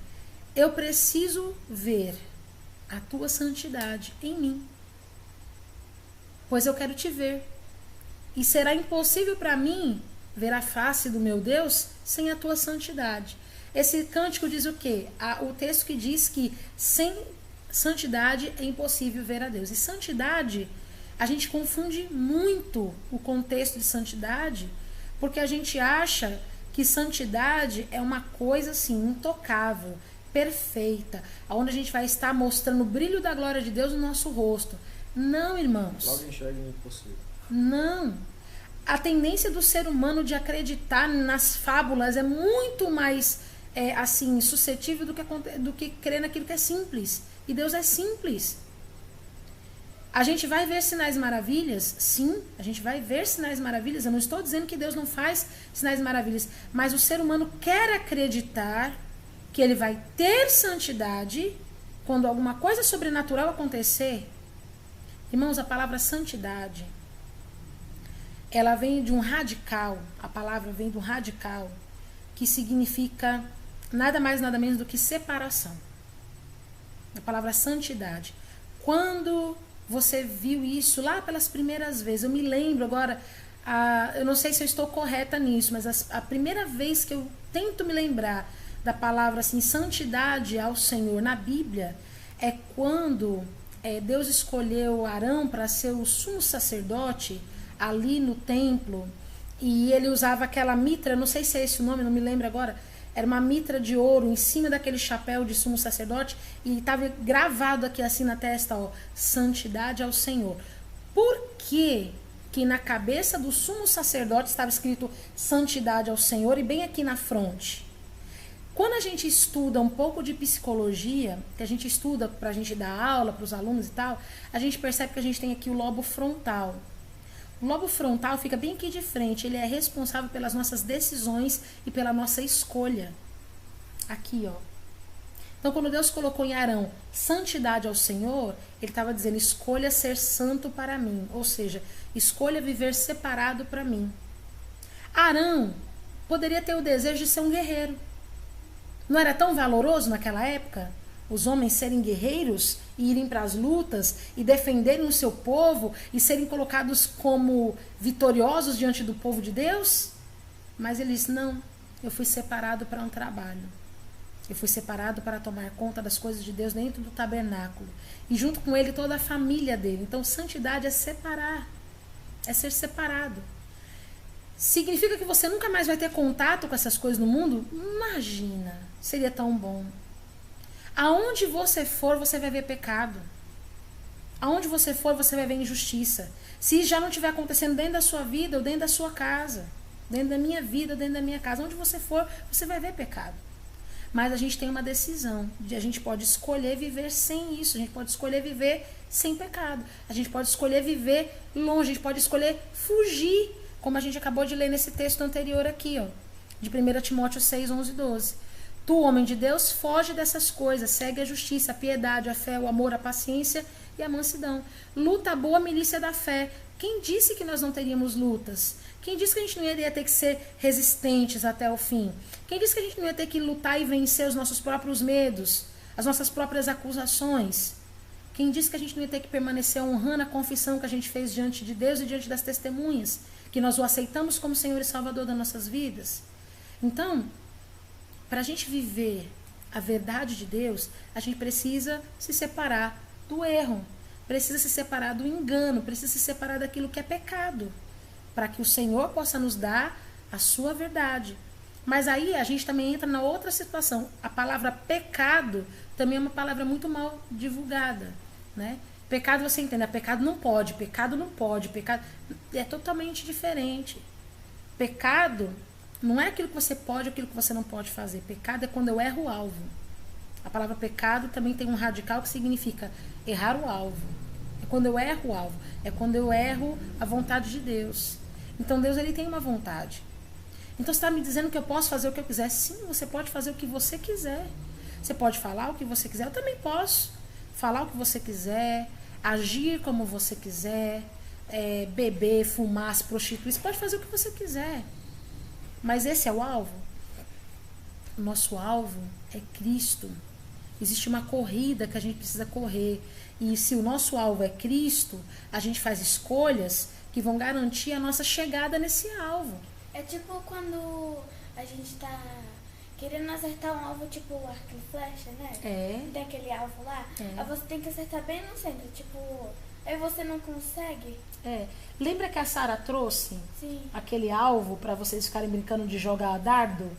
eu preciso ver a tua santidade em mim, pois eu quero te ver. E será impossível para mim ver a face do meu Deus sem a tua santidade. Esse cântico diz o quê? O texto que diz que sem santidade é impossível ver a Deus. E santidade, a gente confunde muito o contexto de santidade, porque a gente acha que santidade é uma coisa assim, intocável, perfeita, onde a gente vai estar mostrando o brilho da glória de Deus no nosso rosto. Não, irmãos. Logo enxerga o impossível. Não. A tendência do ser humano de acreditar nas fábulas é muito mais assim, suscetível do que crer naquilo que é simples. E Deus é simples. A gente vai ver sinais e maravilhas? Sim, a gente vai ver sinais e maravilhas. Eu não estou dizendo que Deus não faz sinais e maravilhas, mas o ser humano quer acreditar que ele vai ter santidade quando alguma coisa sobrenatural acontecer. Irmãos, a palavra santidade, ela vem de um radical, a palavra vem do radical, que significa nada mais, nada menos do que separação. A palavra santidade. Quando você viu isso lá pelas primeiras vezes, eu me lembro agora, eu não sei se eu estou correta nisso, mas a primeira vez que eu tento me lembrar da palavra assim, santidade ao Senhor na Bíblia, é quando Deus escolheu Arão para ser o sumo sacerdote ali no templo, e ele usava aquela mitra, não sei se é esse o nome, não me lembro agora, era uma mitra de ouro em cima daquele chapéu de sumo sacerdote, e estava gravado aqui assim na testa, ó, santidade ao Senhor. Por que na cabeça do sumo sacerdote estava escrito santidade ao Senhor e bem aqui na fronte? Quando a gente estuda um pouco de psicologia, que a gente estuda para a gente dar aula para os alunos e tal, a gente percebe que a gente tem aqui o lobo frontal. O lobo frontal fica bem aqui de frente, ele é responsável pelas nossas decisões e pela nossa escolha. Aqui, ó. Então, quando Deus colocou em Arão santidade ao Senhor, ele estava dizendo, escolha ser santo para mim. Ou seja, escolha viver separado para mim. Arão poderia ter o desejo de ser um guerreiro. Não era tão valoroso naquela época? Os homens serem guerreiros e irem para as lutas e defenderem o seu povo e serem colocados como vitoriosos diante do povo de Deus? Mas ele disse, não, eu fui separado para um trabalho. Eu fui separado para tomar conta das coisas de Deus dentro do tabernáculo. E junto com ele toda a família dele. Então santidade é separar, é ser separado. Significa que você nunca mais vai ter contato com essas coisas no mundo? Imagina, seria tão bom. Aonde você for, você vai ver pecado. Aonde você for, você vai ver injustiça. Se já não estiver acontecendo dentro da sua vida ou dentro da sua casa, dentro da minha vida ou dentro da minha casa, onde você for, você vai ver pecado. Mas a gente tem uma decisão. A gente pode escolher viver sem isso. A gente pode escolher viver sem pecado. A gente pode escolher viver longe. A gente pode escolher fugir, como a gente acabou de ler nesse texto anterior aqui, ó, de 1 Timóteo 6, 11 e 12. Tu, homem de Deus, foge dessas coisas, segue a justiça, a piedade, a fé, o amor, a paciência e a mansidão. Luta a boa milícia da fé. Quem disse que nós não teríamos lutas? Quem disse que a gente não ia ter que ser resistentes até o fim? Quem disse que a gente não ia ter que lutar e vencer os nossos próprios medos, as nossas próprias acusações? Quem disse que a gente não ia ter que permanecer honrando a confissão que a gente fez diante de Deus e diante das testemunhas, que nós o aceitamos como Senhor e Salvador das nossas vidas? Então, para a gente viver a verdade de Deus, a gente precisa se separar do erro, precisa se separar do engano, precisa se separar daquilo que é pecado, para que o Senhor possa nos dar a sua verdade. Mas aí a gente também entra na outra situação. A palavra pecado também é uma palavra muito mal divulgada, né? Pecado, você entende, pecado não pode, pecado é totalmente diferente. Pecado não é aquilo que você pode ou aquilo que você não pode fazer. Pecado é quando eu erro o alvo. A palavra pecado também tem um radical que significa errar o alvo. É quando eu erro o alvo. É quando eu erro a vontade de Deus. Então Deus, ele tem uma vontade. Então você está me dizendo que eu posso fazer o que eu quiser? Sim, você pode fazer o que você quiser. Você pode falar o que você quiser, eu também posso falar o que você quiser, agir como você quiser, beber, fumar, se prostituir, você pode fazer o que você quiser. Mas esse é o alvo? O nosso alvo é Cristo. Existe uma corrida que a gente precisa correr. E se o nosso alvo é Cristo, a gente faz escolhas que vão garantir a nossa chegada nesse alvo. É tipo quando a gente tá querendo acertar um alvo, tipo arco e flecha, né? Tem aquele alvo lá. Aí você tem que acertar bem no centro, tipo... Aí você não consegue. Lembra que a Sara trouxe Sim. aquele alvo para vocês ficarem brincando de jogar dardo?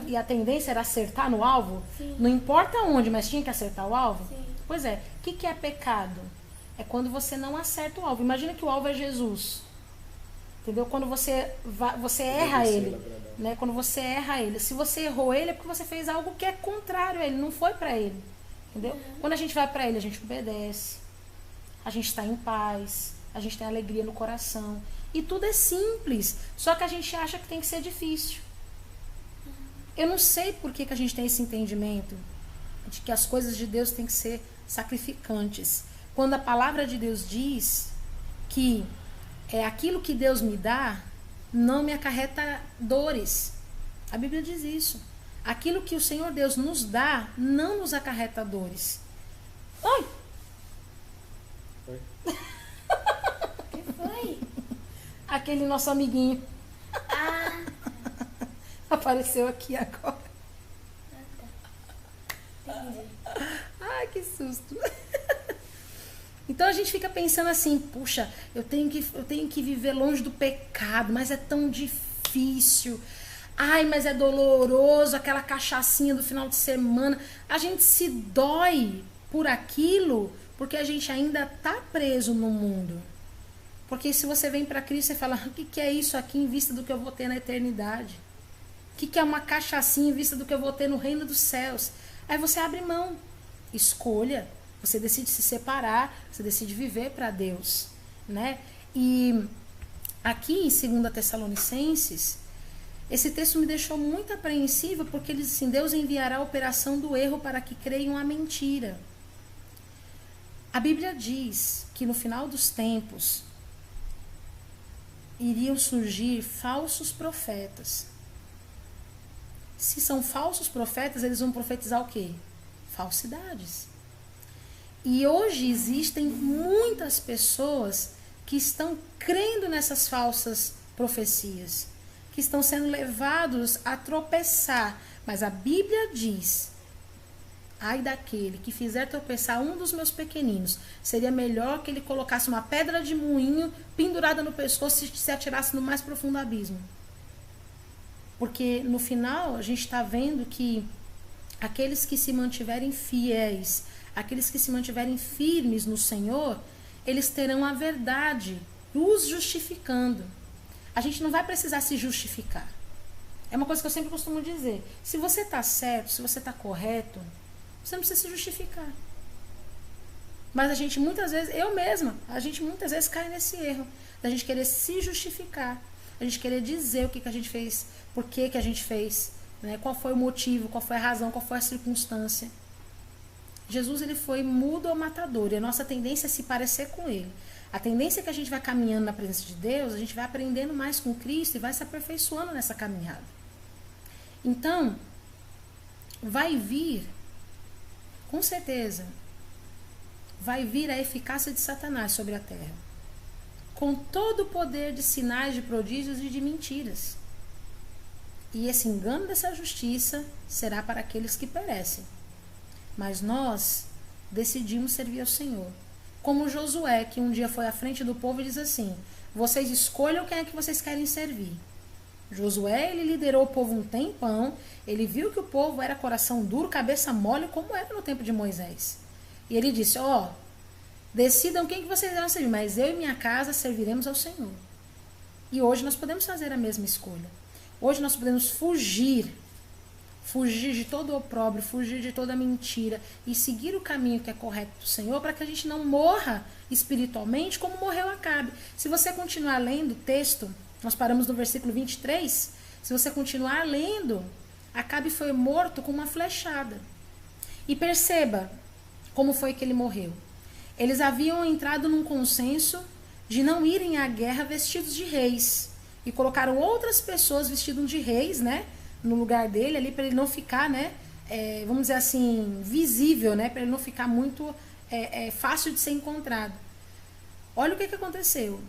E a tendência era acertar no alvo? Sim. Não importa onde, mas tinha que acertar o alvo? Sim. Pois é. O que é pecado? É quando você não acerta o alvo. Imagina que o alvo é Jesus. Entendeu? Quando você erra ele. Né? Quando você erra ele. Se você errou ele, é porque você fez algo que é contrário a ele. Não foi para ele. Entendeu? Quando a gente vai para ele, a gente obedece. A gente está em paz. A gente tem alegria no coração. E tudo é simples. Só que a gente acha que tem que ser difícil. Eu não sei por que a gente tem esse entendimento de que as coisas de Deus têm que ser sacrificantes. Quando a palavra de Deus diz que aquilo que Deus me dá não me acarreta dores. A Bíblia diz isso. Aquilo que o Senhor Deus nos dá não nos acarreta dores. Oi! O que foi? Aquele nosso amiguinho. Ah! Apareceu aqui agora. Entendi. Ai, que susto. Então a gente fica pensando assim, puxa, eu tenho que viver longe do pecado, mas é tão difícil. Ai, mas é doloroso, aquela cachaçinha do final de semana. A gente se dói por aquilo porque a gente ainda está preso no mundo. Porque se você vem para Cristo e fala, o que é isso aqui em vista do que eu vou ter na eternidade? O que é uma cachaçinha em vista do que eu vou ter no reino dos céus? Aí você abre mão. Escolha. Você decide se separar. Você decide viver para Deus. Né? E aqui em 2 Tessalonicenses, esse texto me deixou muito apreensiva porque ele diz assim, Deus enviará a operação do erro para que creiam a mentira. A Bíblia diz que no final dos tempos iriam surgir falsos profetas. Se são falsos profetas, eles vão profetizar o quê? Falsidades. E hoje existem muitas pessoas que estão crendo nessas falsas profecias, que estão sendo levados a tropeçar. Mas a Bíblia diz, ai daquele que fizer tropeçar um dos meus pequeninos, seria melhor que ele colocasse uma pedra de moinho pendurada no pescoço e se atirasse no mais profundo abismo. Porque no final a gente está vendo que aqueles que se mantiverem fiéis, aqueles que se mantiverem firmes no Senhor, eles terão a verdade os justificando. A gente não vai precisar se justificar. É uma coisa que eu sempre costumo dizer. Se você está certo, se você está correto, você não precisa se justificar. Mas a gente muitas vezes, eu mesma, a gente muitas vezes cai nesse erro. Da gente querer se justificar. A gente querer dizer o que a gente fez, por que a gente fez, né? Qual foi o motivo, qual foi a razão, qual foi a circunstância. Jesus, ele foi mudo ou matador, e a nossa tendência é se parecer com ele. A tendência é que a gente vai caminhando na presença de Deus, a gente vai aprendendo mais com Cristo e vai se aperfeiçoando nessa caminhada. Então, vai vir, com certeza, vai vir a eficácia de Satanás sobre a terra, com todo o poder de sinais, de prodígios e de mentiras. E esse engano dessa justiça será para aqueles que perecem. Mas nós decidimos servir ao Senhor. Como Josué, que um dia foi à frente do povo e diz assim, vocês escolham quem é que vocês querem servir. Josué, ele liderou o povo um tempão, ele viu que o povo era coração duro, cabeça mole, como era no tempo de Moisés. E ele disse, decidam quem que vocês vão servir, mas eu e minha casa serviremos ao Senhor. E hoje nós podemos fazer a mesma escolha. Hoje nós podemos fugir de todo o opróbrio, fugir de toda mentira e seguir o caminho que é correto do Senhor para que a gente não morra espiritualmente como morreu Acabe. Se você continuar lendo o texto, nós paramos no versículo 23, se você continuar lendo, Acabe foi morto com uma flechada. E perceba como foi que ele morreu. Eles haviam entrado num consenso de não irem à guerra vestidos de reis. E colocaram outras pessoas vestidas de reis, né? No lugar dele, ali, para ele não ficar, né? Vamos dizer assim, visível, né? Para ele não ficar muito fácil de ser encontrado. Olha o que aconteceu.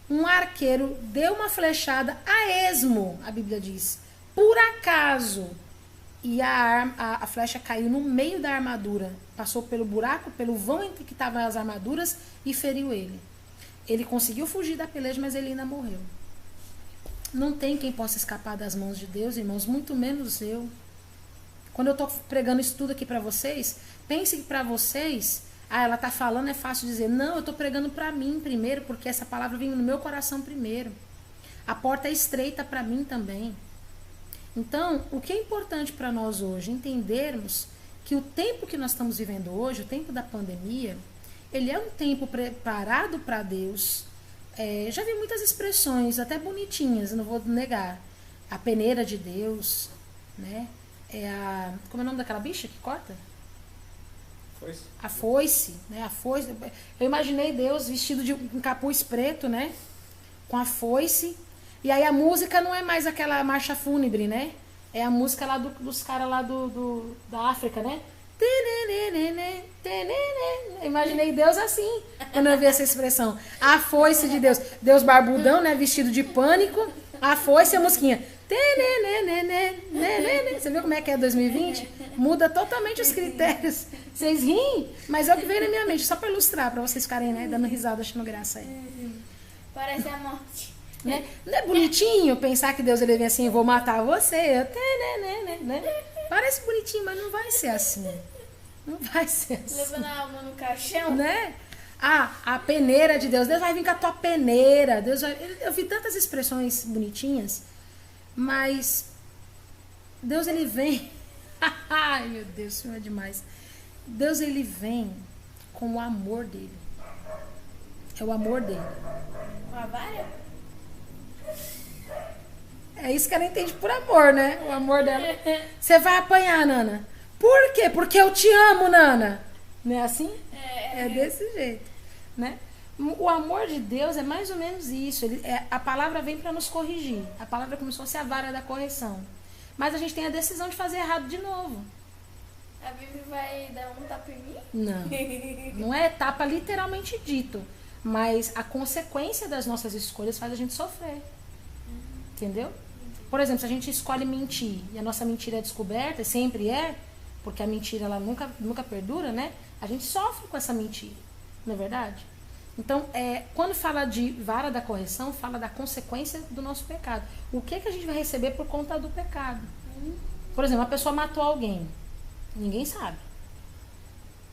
Um arqueiro deu uma flechada a esmo, a Bíblia diz, por acaso. E a flecha caiu no meio da armadura. Passou pelo buraco, pelo vão entre que estavam as armaduras e feriu ele. Ele conseguiu fugir da peleja, mas ele ainda morreu. Não tem quem possa escapar das mãos de Deus, irmãos, muito menos eu. Quando eu estou pregando isso tudo aqui para vocês, pense que para vocês, ela está falando, é fácil dizer. Não, eu estou pregando para mim primeiro, porque essa palavra vem no meu coração primeiro. A porta é estreita para mim também. Então, o que é importante para nós hoje? Entendermos que o tempo que nós estamos vivendo hoje, o tempo da pandemia, ele é um tempo preparado para Deus. Já vi muitas expressões, até bonitinhas, não vou negar. A peneira de Deus, né? Como é o nome daquela bicha que corta? Foice. A foice, né? A foice. Eu imaginei Deus vestido de um capuz preto, né? Com a foice. E aí a música não é mais aquela marcha fúnebre, né? É a música lá dos caras lá da África, né? Eu imaginei Deus assim, quando eu vi essa expressão. A foice de Deus. Deus barbudão, né? Vestido de pânico. A foice e a musiquinha. Você viu como é que é 2020? Muda totalmente os critérios. Vocês riem, mas é o que veio na minha mente. Só para ilustrar, para vocês ficarem, né, dando risada, achando graça aí. Parece a morte. Né? Não é bonitinho pensar que Deus ele vem assim, vou matar você? Né? Parece bonitinho, mas não vai ser assim. Não vai ser assim. Levando a alma no caixão. Né? A peneira de Deus. Deus vai vir com a tua peneira. Deus vai... Eu vi tantas expressões bonitinhas, mas Deus ele vem. Ai, meu Deus, isso é demais. Deus ele vem com o amor dele. É o amor dele. Com a vara? É isso que ela entende por amor, né? O amor dela. Você vai apanhar, Nana. Por quê? Porque eu te amo, Nana. Não é assim? É desse jeito, né? O amor de Deus é mais ou menos isso. A palavra vem para nos corrigir. A palavra começou a ser a vara da correção. Mas a gente tem a decisão de fazer errado de novo. A Bíblia vai dar um tapa em mim? Não. Não é tapa literalmente dito. Mas a consequência das nossas escolhas faz a gente sofrer. Entendeu? Por exemplo, se a gente escolhe mentir e a nossa mentira é descoberta, e sempre é, porque a mentira ela nunca perdura, né? A gente sofre com essa mentira, não é verdade? Então, quando fala de vara da correção, fala da consequência do nosso pecado. O que a gente vai receber por conta do pecado? Por exemplo, uma pessoa matou alguém. Ninguém sabe.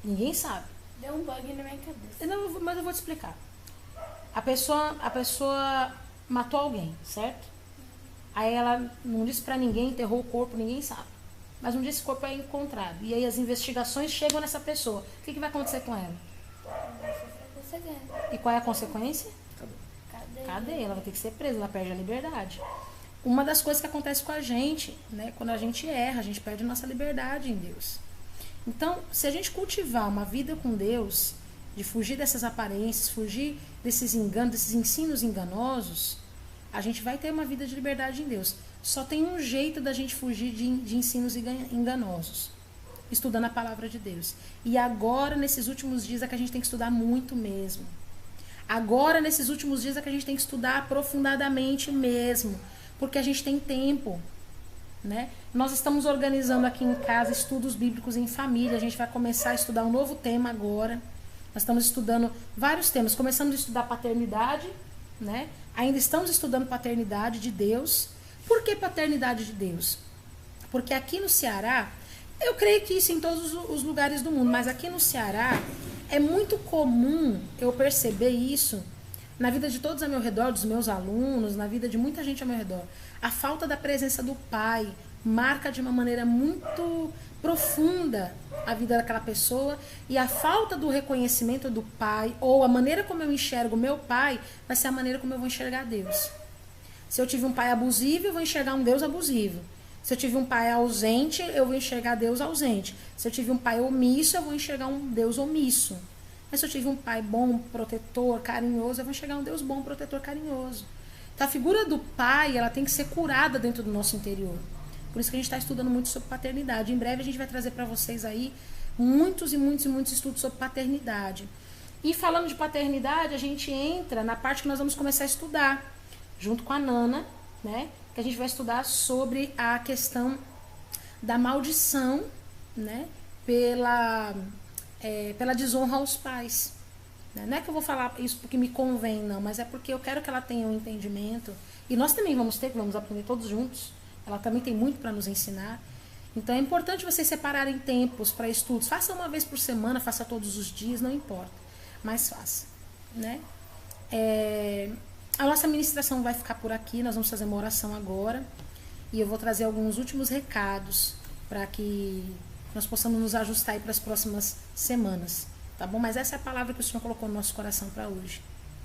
Ninguém sabe. Deu um bug na minha cabeça. Não, mas eu vou te explicar. A pessoa matou alguém, certo? Aí ela não disse pra ninguém, enterrou o corpo, ninguém sabe. Mas um dia esse corpo é encontrado. E aí as investigações chegam nessa pessoa. O que vai acontecer com ela? E qual é a consequência? Cadeia. Ela vai ter que ser presa, ela perde a liberdade. Uma das coisas que acontece com a gente, né? Quando a gente erra, a gente perde a nossa liberdade em Deus. Então, se a gente cultivar uma vida com Deus, de fugir dessas aparências, fugir desses enganos, desses ensinos enganosos, a gente vai ter uma vida de liberdade em Deus. Só tem um jeito da gente fugir de ensinos enganosos. Estudando a palavra de Deus. E agora, nesses últimos dias, é que a gente tem que estudar muito mesmo. Agora, nesses últimos dias, é que a gente tem que estudar aprofundadamente mesmo. Porque a gente tem tempo. Né? Nós estamos organizando aqui em casa estudos bíblicos em família. A gente vai começar a estudar um novo tema agora. Nós estamos estudando vários temas. Começamos a estudar paternidade, né? Ainda estamos estudando paternidade de Deus. Por que paternidade de Deus? Porque aqui no Ceará, eu creio que isso em todos os lugares do mundo, mas aqui no Ceará é muito comum eu perceber isso na vida de todos ao meu redor, dos meus alunos, na vida de muita gente ao meu redor. A falta da presença do pai marca de uma maneira muito profunda a vida daquela pessoa, e a falta do reconhecimento do pai, ou a maneira como eu enxergo meu pai, vai ser a maneira como eu vou enxergar Deus. Se eu tive um pai abusivo, eu vou enxergar um Deus abusivo. Se eu tive um pai ausente, eu vou enxergar Deus ausente. Se eu tive um pai omisso, eu vou enxergar um Deus omisso. Mas se eu tive um pai bom, protetor, carinhoso, eu vou enxergar um Deus bom, protetor, carinhoso. Então a figura do pai, ela tem que ser curada dentro do nosso interior. Por isso que a gente está estudando muito sobre paternidade. Em breve a gente vai trazer para vocês aí muitos estudos sobre paternidade. E falando de paternidade, a gente entra na parte que nós vamos começar a estudar, junto com a Nana, né? Que a gente vai estudar sobre a questão da maldição, né? Pela desonra aos pais. Não é que eu vou falar isso porque me convém, não, mas é porque eu quero que ela tenha um entendimento. E nós também vamos aprender todos juntos. Ela também tem muito para nos ensinar. Então é importante vocês separarem tempos para estudos. Faça uma vez por semana, faça todos os dias, não importa. Mas faça, né? A nossa ministração vai ficar por aqui. Nós vamos fazer uma oração agora. E eu vou trazer alguns últimos recados para que nós possamos nos ajustar aí para as próximas semanas. Tá bom? Mas essa é a palavra que o Senhor colocou no nosso coração para hoje,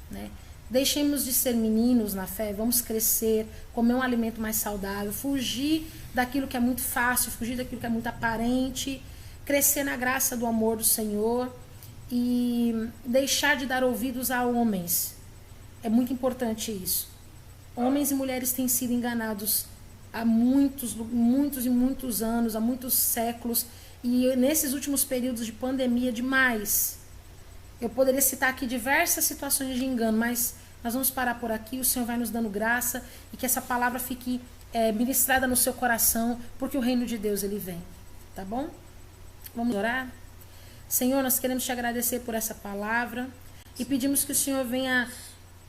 né? Deixemos de ser meninos na fé, vamos crescer, comer um alimento mais saudável, fugir daquilo que é muito fácil, fugir daquilo que é muito aparente, crescer na graça do amor do Senhor e deixar de dar ouvidos a homens. É muito importante isso. Homens e mulheres têm sido enganados há muitos anos, há muitos séculos, e nesses últimos períodos de pandemia demais. Eu poderia citar aqui diversas situações de engano, mas nós vamos parar por aqui. O Senhor vai nos dando graça e que essa palavra fique ministrada no seu coração, porque o reino de Deus ele vem, tá bom? Vamos orar? Senhor, nós queremos te agradecer por essa palavra e pedimos que o Senhor venha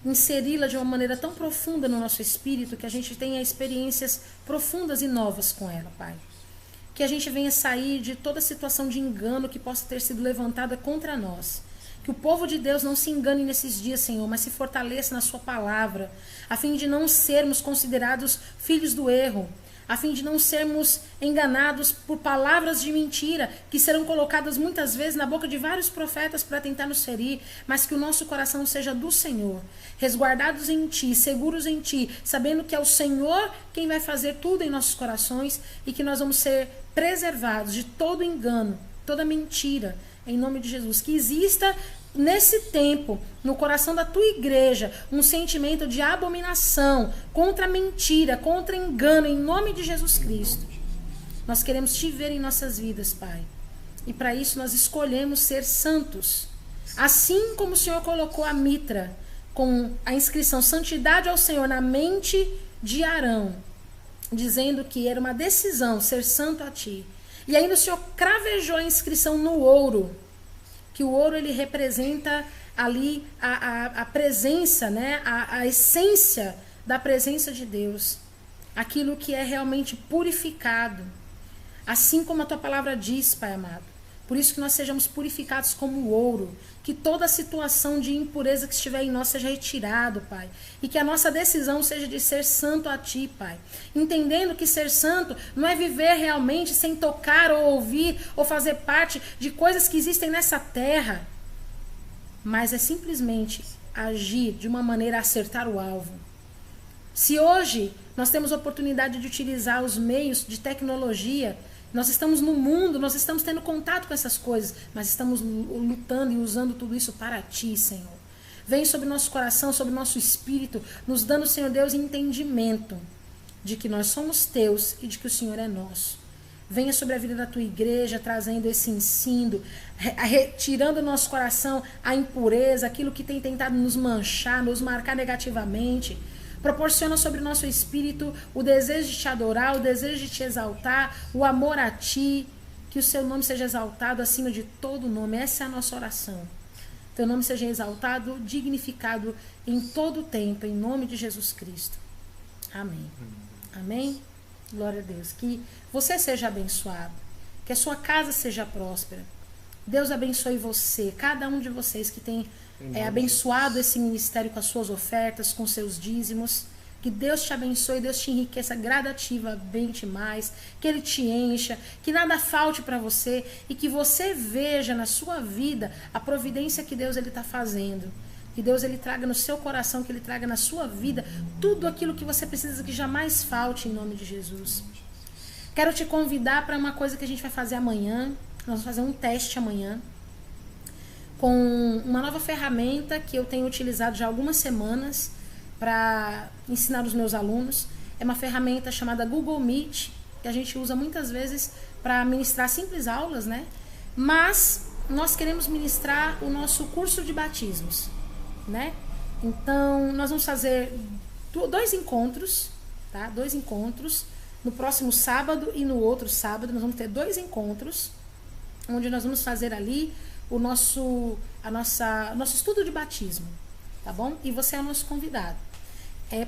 inseri-la de uma maneira tão profunda no nosso espírito, que a gente tenha experiências profundas e novas com ela, Pai. Que a gente venha sair de toda situação de engano que possa ter sido levantada contra nós. Que o povo de Deus não se engane nesses dias, Senhor, mas se fortaleça na sua palavra, a fim de não sermos considerados filhos do erro, a fim de não sermos enganados por palavras de mentira que serão colocadas muitas vezes na boca de vários profetas para tentar nos ferir, mas que o nosso coração seja do Senhor, resguardados em Ti, seguros em Ti, sabendo que é o Senhor quem vai fazer tudo em nossos corações e que nós vamos ser preservados de todo engano, toda mentira, em nome de Jesus. Que exista nesse tempo, no coração da tua igreja, um sentimento de abominação contra a mentira, contra engano, em nome de Jesus Cristo. Nós queremos te ver em nossas vidas, Pai. E para isso nós escolhemos ser santos. Assim como o Senhor colocou a mitra com a inscrição santidade ao Senhor na mente de Arão, dizendo que era uma decisão ser santo a ti. E ainda o Senhor cravejou a inscrição no ouro, que o ouro ele representa ali a presença, né? A essência da presença de Deus, aquilo que é realmente purificado, assim como a tua palavra diz, Pai amado. Por isso que nós sejamos purificados como o ouro, que toda situação de impureza que estiver em nós seja retirado, Pai, e que a nossa decisão seja de ser santo a Ti, Pai, entendendo que ser santo não é viver realmente sem tocar ou ouvir ou fazer parte de coisas que existem nessa terra, mas é simplesmente agir de uma maneira a acertar o alvo. Se hoje nós temos a oportunidade de utilizar os meios de tecnologia, nós estamos no mundo, nós estamos tendo contato com essas coisas, mas estamos lutando e usando tudo isso para Ti, Senhor. Vem sobre nosso coração, sobre nosso espírito, nos dando, Senhor Deus, entendimento de que nós somos Teus e de que o Senhor é nosso. Venha sobre a vida da Tua igreja, trazendo esse ensino, retirando do nosso coração a impureza, aquilo que tem tentado nos manchar, nos marcar negativamente. Proporciona sobre o nosso espírito o desejo de Te adorar, o desejo de Te exaltar, o amor a Ti, que o Seu nome seja exaltado acima de todo nome. Essa é a nossa oração. Teu nome seja exaltado, dignificado em todo o tempo, em nome de Jesus Cristo. Amém. Amém? Glória a Deus. Que você seja abençoado, que a sua casa seja próspera. Deus abençoe você, cada um de vocês que tem abençoado esse ministério com as suas ofertas, com seus dízimos. Que Deus te abençoe, Deus te enriqueça gradativamente mais, que Ele te encha, que nada falte para você e que você veja na sua vida a providência que Deus está fazendo. Que Deus Ele traga no seu coração, que Ele traga na sua vida tudo aquilo que você precisa, que jamais falte, em nome de Jesus. Quero te convidar para uma coisa que a gente vai fazer amanhã. Nós vamos fazer um teste amanhã com uma nova ferramenta que eu tenho utilizado já há algumas semanas para ensinar os meus alunos. É uma ferramenta chamada Google Meet, que a gente usa muitas vezes para ministrar simples aulas, né? Mas nós queremos ministrar o nosso curso de batismos, né? Então, nós vamos fazer 2 encontros, tá? 2 encontros. No próximo sábado e no outro sábado, nós vamos ter 2 encontros, onde nós vamos fazer ali o nosso estudo de batismo, tá bom? E você é o nosso convidado.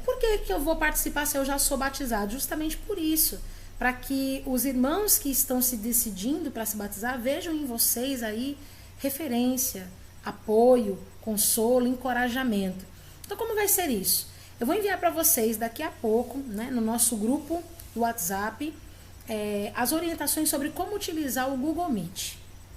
Por que eu vou participar se eu já sou batizado? Justamente por isso, para que os irmãos que estão se decidindo para se batizar vejam em vocês aí referência, apoio, consolo, encorajamento. Então, como vai ser isso? Eu vou enviar para vocês daqui a pouco, né, no nosso grupo do WhatsApp, as orientações sobre como utilizar o Google Meet,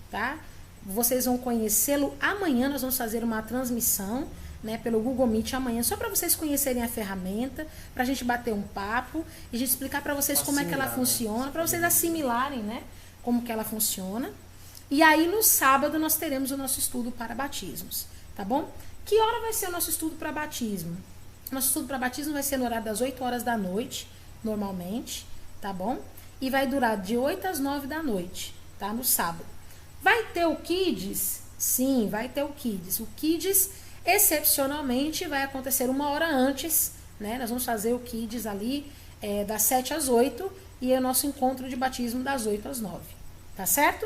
tá? Vocês vão conhecê-lo amanhã. Nós vamos fazer uma transmissão, né, pelo Google Meet amanhã, só para vocês conhecerem a ferramenta, para a gente bater um papo e a gente explicar para vocês como é que ela funciona, para vocês assimilarem, né, como que ela funciona. E aí no sábado nós teremos o nosso estudo para batismos, tá bom? Que hora vai ser o nosso estudo para batismo? Nosso estudo para batismo vai ser no horário das 8 horas da noite, normalmente, tá bom? E vai durar de 8 às 9 da noite, tá? No sábado. Vai ter o Kids? Sim, vai ter o Kids. O Kids, excepcionalmente, vai acontecer 1 hora antes, né? Nós vamos fazer o Kids ali das 7 às 8 e é o nosso encontro de batismo das 8 às 9, tá certo?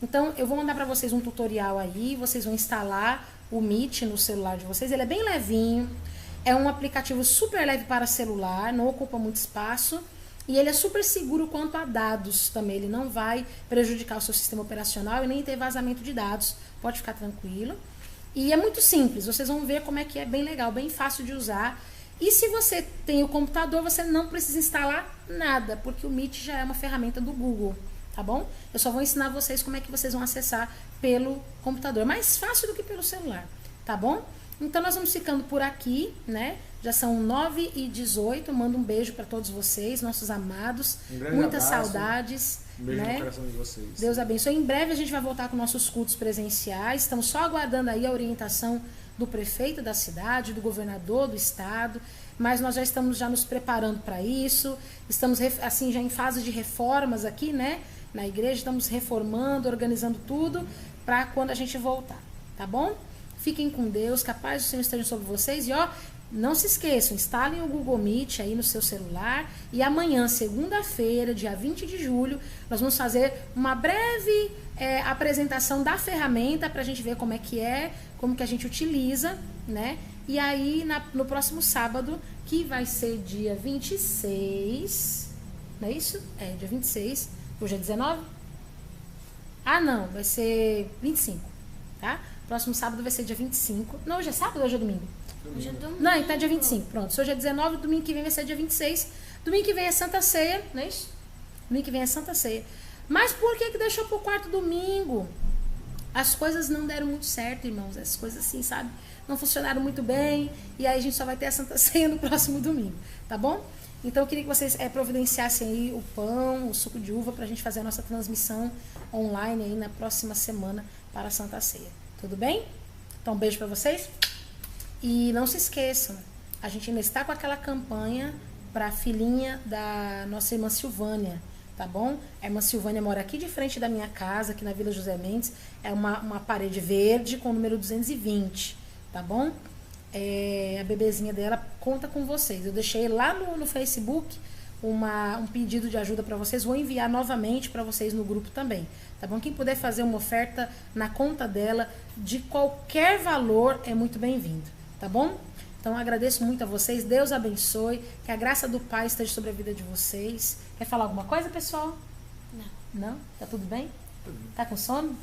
Então, eu vou mandar para vocês um tutorial aí, vocês vão instalar o Meet no celular de vocês. Ele é bem levinho, é um aplicativo super leve para celular, não ocupa muito espaço. E ele é super seguro quanto a dados também. Ele não vai prejudicar o seu sistema operacional e nem ter vazamento de dados. Pode ficar tranquilo. E é muito simples. Vocês vão ver como é que é bem legal, bem fácil de usar. E se você tem o computador, você não precisa instalar nada, porque o Meet já é uma ferramenta do Google, tá bom? Eu só vou ensinar vocês como é que vocês vão acessar pelo computador. É mais fácil do que pelo celular, tá bom? Então nós vamos ficando por aqui, né? Já são 9h18. Mando um beijo para todos vocês, nossos amados. Muitas saudades. Um beijo, né? no coração de vocês. Deus abençoe. Em breve a gente vai voltar com nossos cultos presenciais. Estamos só aguardando aí a orientação do prefeito da cidade, do governador do estado. Mas nós já estamos nos preparando para isso. Estamos assim já em fase de reformas aqui, né? Na igreja estamos reformando, organizando tudo para quando a gente voltar, tá bom? Fiquem com Deus, que a paz do Senhor esteja sobre vocês. E não se esqueçam, instalem o Google Meet aí no seu celular. E amanhã, segunda-feira, dia 20 de julho, nós vamos fazer uma breve apresentação da ferramenta para a gente ver como que a gente utiliza, né? E aí, no próximo sábado, que vai ser dia 26, não é isso? Dia 26, hoje é 19? Ah, não, vai ser 25, tá? Próximo sábado vai ser dia 25. Não, hoje é sábado ou hoje é domingo? Hoje é domingo. Não, então é dia 25. Pronto. Se hoje é 19, domingo que vem vai ser dia 26. Domingo que vem é Santa Ceia, não é isso? Domingo que vem é Santa Ceia. Mas por que deixou pro quarto domingo? As coisas não deram muito certo, irmãos. As coisas assim, sabe? Não funcionaram muito bem. E aí a gente só vai ter a Santa Ceia no próximo domingo. Tá bom? Então eu queria que vocês providenciassem aí o pão, o suco de uva pra gente fazer a nossa transmissão online aí na próxima semana para a Santa Ceia. Tudo bem? Então, um beijo para vocês. E não se esqueçam, a gente ainda está com aquela campanha para a filhinha da nossa irmã Silvânia, tá bom? A irmã Silvânia mora aqui de frente da minha casa, aqui na Vila José Mendes. É uma parede verde com o número 220, tá bom? A bebezinha dela conta com vocês. Eu deixei lá no Facebook um pedido de ajuda para vocês. Vou enviar novamente para vocês no grupo também, tá bom? Quem puder fazer uma oferta na conta dela de qualquer valor é muito bem-vindo, tá bom? Então agradeço muito a vocês, Deus abençoe, que a graça do Pai esteja sobre a vida de vocês. Quer falar alguma coisa, pessoal? Não? Tá tudo bem? Tá com sono?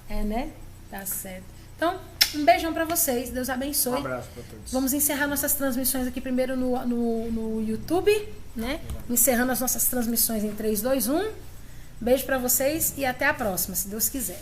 Né? Tá certo. Então, um beijão pra vocês, Deus abençoe. Um abraço pra todos. Vamos encerrar nossas transmissões aqui primeiro no YouTube, né? Encerrando as nossas transmissões em 3, 2, 1. Beijo pra vocês e até a próxima, se Deus quiser.